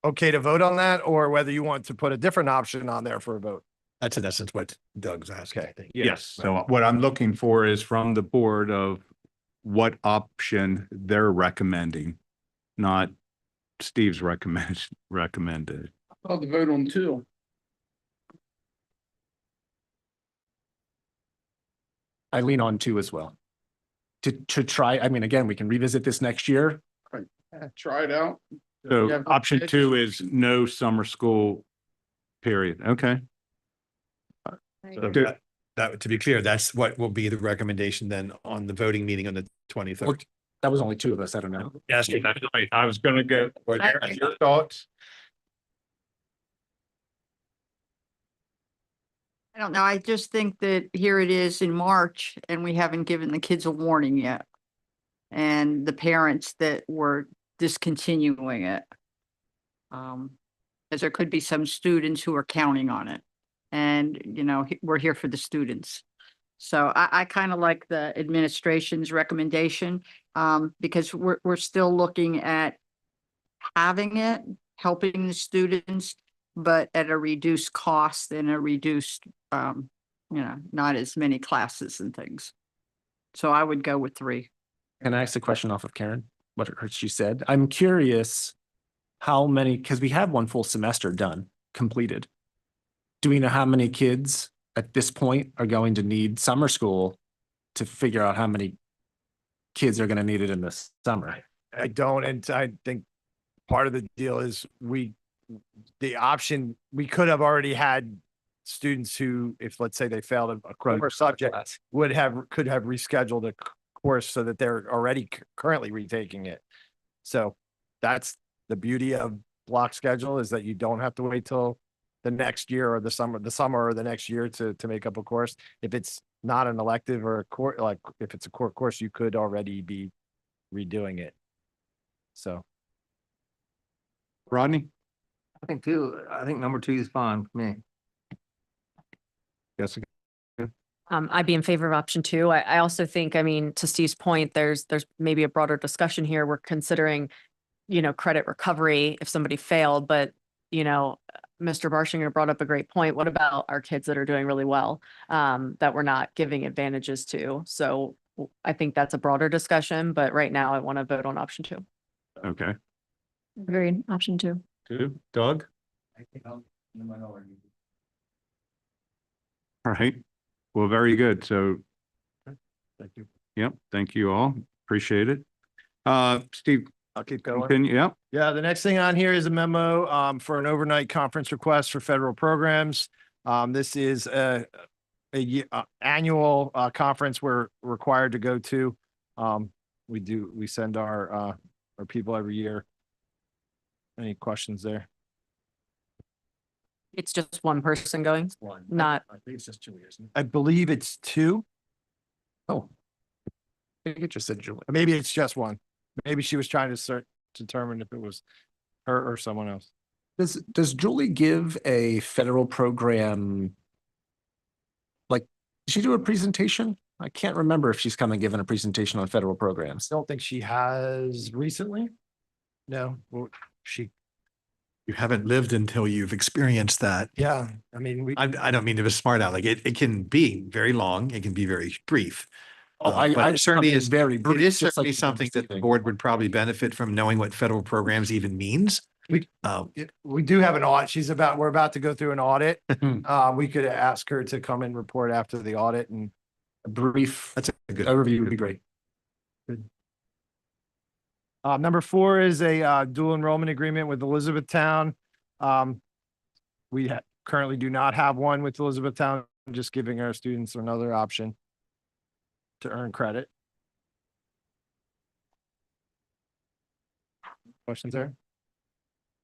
okay to vote on that, or whether you want to put a different option on there for a vote. That's in essence what Doug's asking, I think. Yes. So what I'm looking for is from the board of what option they're recommending, not Steve's recommended. I'll have to vote on 2. I lean on 2 as well. To try, I mean, again, we can revisit this next year. Right. Try it out. So Yeah. option 2 is no summer school period. Okay. So that, to be clear, that's what will be the recommendation then on the voting meeting on the 23rd. That was only 2 of us. I don't know. Yes, that's right. I was going to go. Your thoughts? I don't know. I just think that here it is in March and we haven't given the kids a warning yet. And the parents that were discontinuing it. As there could be some students who are counting on it. And, we're here for the students. So I kind of like the administration's recommendation, because we're still looking at having it, helping the students, but at a reduced cost and a reduced, not as many classes and things. So I would go with 3. Can I ask a question off of Karen? What she said? I'm curious how many, because we have one full semester done, completed. Do we know how many kids at this point are going to need summer school to figure out how many kids are going to need it in the summer? I don't, and I think part of the deal is the option, we could have already had students who, if let's say they failed a core subject, could have rescheduled a course so that they're already currently retaking it. So that's the beauty of block schedule, is that you don't have to wait till the next year or the summer or the next year to make up a course. If it's not an elective or a core, like if it's a core course, you could already be redoing it. So. Rodney? I think number 2 is fine for me. Yes. I'd be in favor of option 2. I also think, I mean, to Steve's point, there's maybe a broader discussion here. We're considering, credit recovery if somebody failed, but, Mr. Barshinger brought up a great point. What about our kids that are doing really well, that we're not giving advantages to? So I think that's a broader discussion, but right now I want to vote on option 2. Okay. Agreed. Option 2. 2. Doug? All right. Well, very good. So. Thank you. Yep. Thank you all. Appreciate it. Steve. I'll keep going. Continue. Yep. Yeah, the next thing on here is a memo for an overnight conference request for federal programs. This is a annual conference we're required to go to. We send our people every year. Any questions there? It's just one person going, One. not. I think it's just 2 years. I believe it's 2. Oh. I think it just said Julie. Maybe it's just 1. Maybe she was trying to determine if it was her or someone else. Does Julie give a federal program? Like, did she do a presentation? I can't remember if she's come and given a presentation on federal programs. I don't think she has recently. No, well, You haven't lived until you've experienced that. yeah, I mean, I don't mean to be smart out. Like it can be very long. It can be very brief. But I it certainly is very It brief, is just certainly like something that the receiving. board would probably benefit from knowing what federal programs even means. we do have an audit. We're about to go through an audit. We could ask her to come and report after the audit, and A brief That's a good overview would be great. number 4 is a dual enrollment agreement with Elizabethtown. We currently do not have one with Elizabethtown, just giving our students another option to earn credit. Questions there?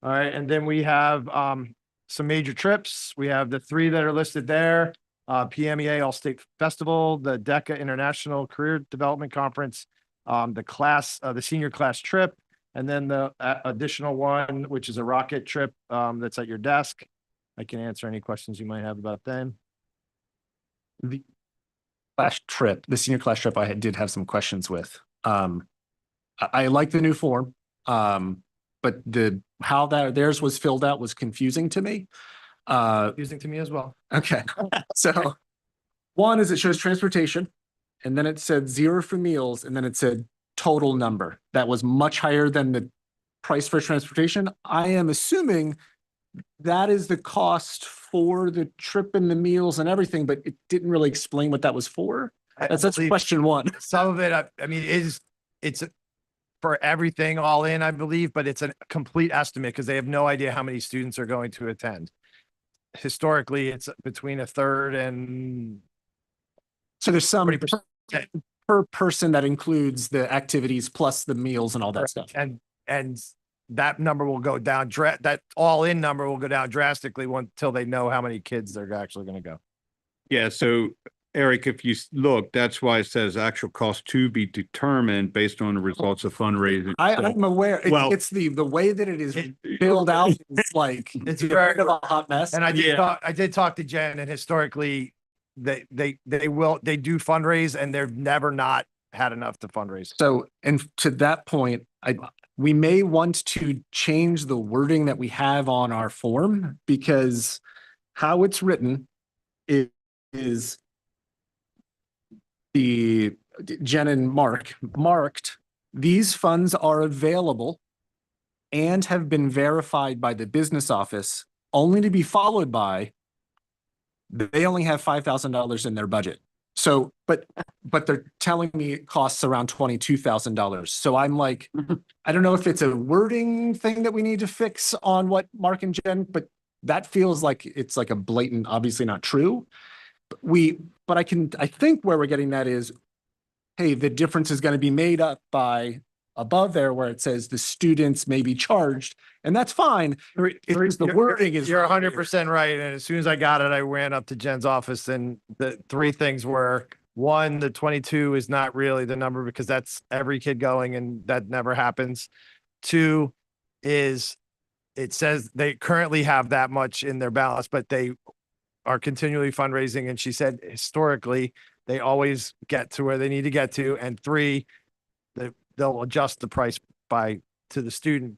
All right, and then we have some major trips. We have the 3 that are listed there. PMEA All-State Festival, the DECA International Career Development Conference, the senior class trip, and then the additional one, which is a rocket trip that's at your desk. I can answer any questions you might have about them. The senior class trip, I did have some questions with. I like the new form, but how theirs was filled out was confusing to me. Confusing to me as well. Okay, so one is it shows transportation, and then it said 0 for meals, and then it said total number. That was much higher than the price for transportation. I am assuming that is the cost for the trip and the meals and everything, but it didn't really explain what that was for. That's question 1. Some of it, I mean, it's for everything all in, I believe, but it's a complete estimate because they have no idea how many students are going to attend. Historically, it's between a third and. So there's some 20%. per person that includes the activities plus the meals and all that stuff. And that number will go down, that all-in number will go down drastically until they know how many kids they're actually going to go. Yeah. So Eric, if you look, that's why it says actual cost to be determined based on the results of fundraising. I'm aware. Well- It's the way that it is filled out is like It's a very bit of a hot mess. And I did talk to Jen, and historically, they do fundraise and they've never not had enough to fundraise. So, and to that point, we may want to change the wording that we have on our form, because how it's written is the Jen and Mark marked, these funds are available and have been verified by the business office, only to be followed by they only have $5,000 in their budget. So, but they're telling me it costs around $22,000. So I'm like, I don't know if it's a wording thing that we need to fix on what Mark and Jen, but that feels like it's like a blatant, obviously not true. But I think where we're getting that is, hey, the difference is going to be made up by above there where it says the students may be charged, and that's fine. It's the wording is. You're 100% right. And as soon as I got it, I ran up to Jen's office, and the three things were: one, the 22 is not really the number because that's every kid going and that never happens. Two is it says they currently have that much in their balance, but they are continually fundraising. And she said historically, they always get to where they need to get to. And three, they'll adjust the price to the student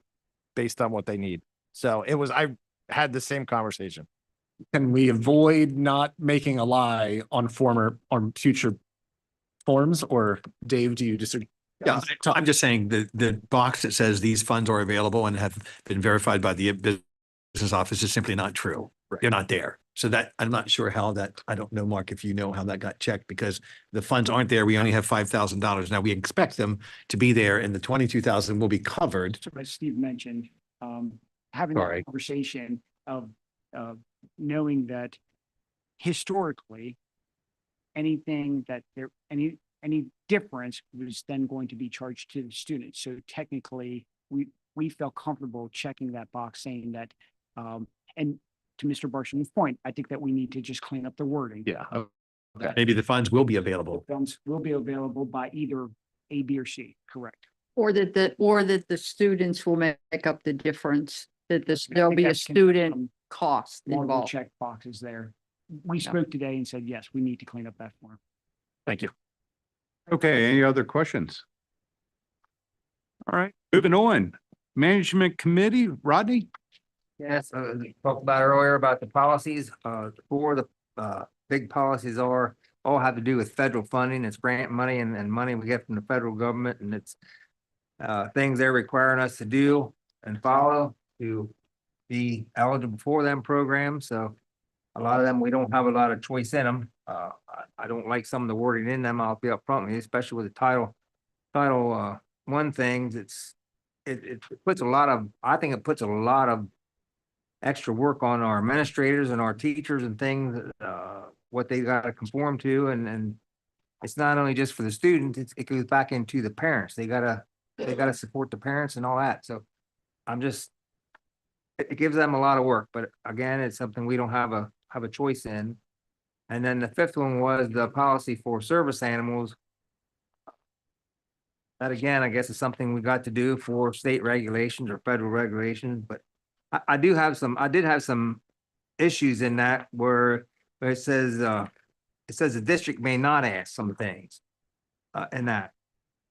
based on what they need. So I had the same conversation. Can we avoid not making a lie on future forms, or Dave, do you disagree? Yeah, I'm just saying the box that says these funds are available and have been verified by the business office is simply not true. They're not there. So that, I'm not sure how that, I don't know, Mark, if you know how that got checked, because the funds aren't there. We only have $5,000. Now we expect them to be there, and the 22,000 will be covered. So as Steve mentioned, having a conversation of knowing that historically, anything that any difference was then going to be charged to the student. So technically, we felt comfortable checking that box, saying that, and to Mr. Barsham's point, I think that we need to just clean up the wording. Yeah. Okay. Maybe the funds will be available. The funds will be available by either A, B, or C, correct? Or that the students will make up the difference, that there'll think be a that's student cost More involved. check boxes there. We spoke today and said, yes, we need to clean up that form. Thank you. Okay, any other questions? All right, moving on. Management Committee, Rodney? Yes, talked about earlier about the policies, four of the big policies all have to do with federal funding. It's grant money and money we get from the federal government, and it's things they're requiring us to do and follow to be eligible for them programs. So a lot of them, we don't have a lot of choice in them. I don't like some of the wording in them. I'll be upfront with you, especially with the title I things. It puts a lot of, I think it puts a lot of extra work on our administrators and our teachers and things, what they got to conform to. And it's not only just for the students, it goes back into the parents. They gotta support the parents and all that. So it gives them a lot of work, but again, it's something we don't have a choice in. And then the fifth one was the policy for service animals. That again, I guess is something we got to do for state regulations or federal regulations, but I did have some issues in that where it says the district may not ask some things in that.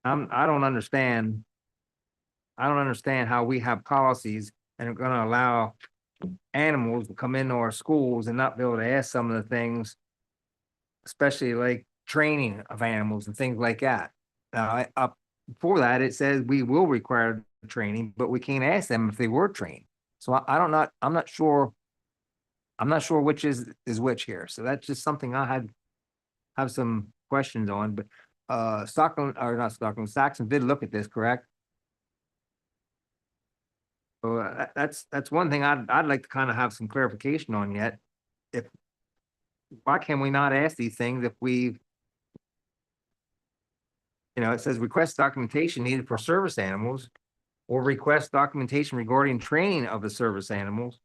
I don't understand how we have policies and are gonna allow animals to come into our schools and not be able to ask some of the things, especially like training of animals and things like that. Now, before that, it says we will require training, but we can't ask them if they were trained. So I'm not sure which is which here. So that's just something I have some questions on, but Saxon did look at this, correct? So that's one thing I'd like to kind of have some clarification on yet. Why can we not ask these things if it says request documentation needed for service animals, or request documentation regarding training of the service animals,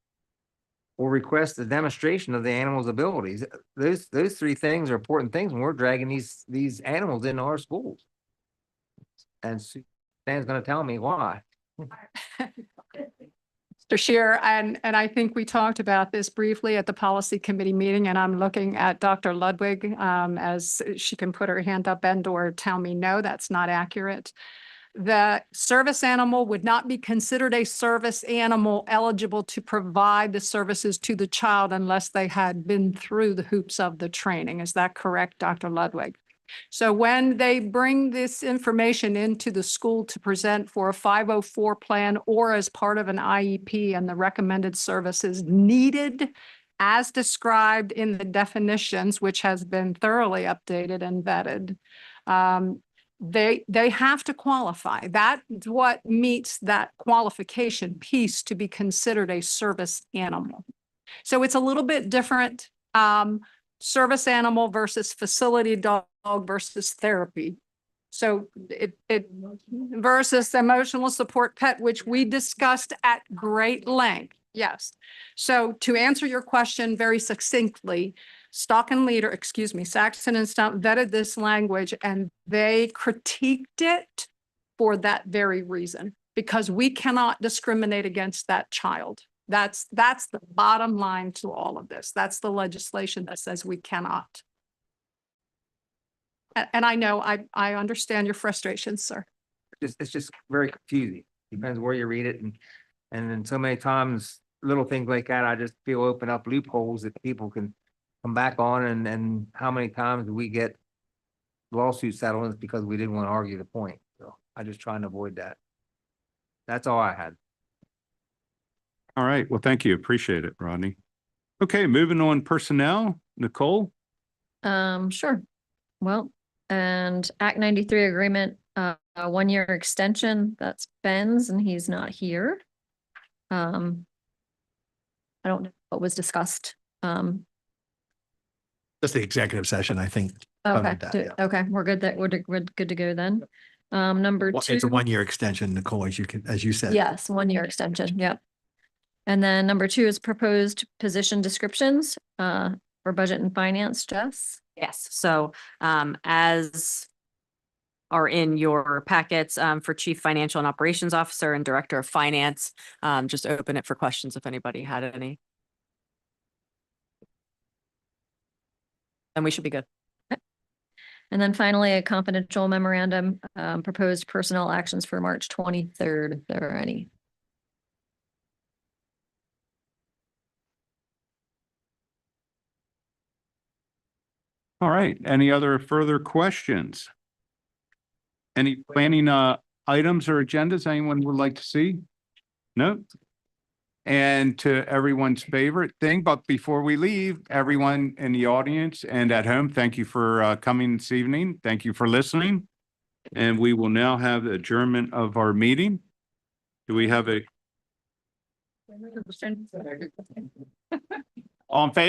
or request a demonstration of the animal's abilities. Those three things are important things when we're dragging these animals into our schools. And Stan's gonna tell me why. Mr. Shear, and I think we talked about this briefly at the policy committee meeting, and I'm looking at Dr. Ludwig as she can put her hand up and or tell me, no, that's not accurate. The service animal would not be considered a service animal eligible to provide the services to the child unless they had been through the hoops of the training. Is that correct, Dr. Ludwig? So when they bring this information into the school to present for a 504 plan or as part of an IEP and the recommended services needed as described in the definitions, which has been thoroughly updated and vetted, they have to qualify. That's what meets that qualification piece to be considered a service animal. So it's a little bit different. Service animal versus facility dog versus therapy. So it versus emotional support pet, which we discussed at great length. Yes. So to answer your question very succinctly, Saxton and Stump vetted this language and they critiqued it for that very reason, because we cannot discriminate against that child. That's the bottom line to all of this. That's the legislation that says we cannot. And I know, I understand your frustrations, sir. It's just very confusing. Depends where you read it, and then so many times, little things like that, I just feel open up loopholes that people can come back on, and how many times do we get lawsuit settlements because we didn't want to argue the point? So I just try and avoid that. That's all I had. All right. Well, thank you. Appreciate it, Rodney. Okay, moving on personnel. Nicole? Sure. Well, and Act 93 agreement, a 1-year extension, that's Ben's and he's not here. I don't know what was discussed. Just the executive session, I think. Okay, covered that, yeah. okay, we're good we're good to go then. Number Well, 2. it's a 1-year extension, Nicole, as you said. Yes, 1-year extension, yep. And then number 2 is proposed position descriptions for budget and finance, Jess. Yes, so as are in your packets for Chief Financial and Operations Officer and Director of Finance, just open it for questions if anybody had any. And we should be good. And then finally, a confidential memorandum, proposed personnel actions for March 23rd, if there are any. All right. Any other further questions? Any planning items or agendas anyone would like to see? No? And to everyone's favorite thing, but before we leave, everyone in the audience and at home, thank you for coming this evening. Thank you for listening. And we will now have the adjournment of our meeting. Do we have a all in favor?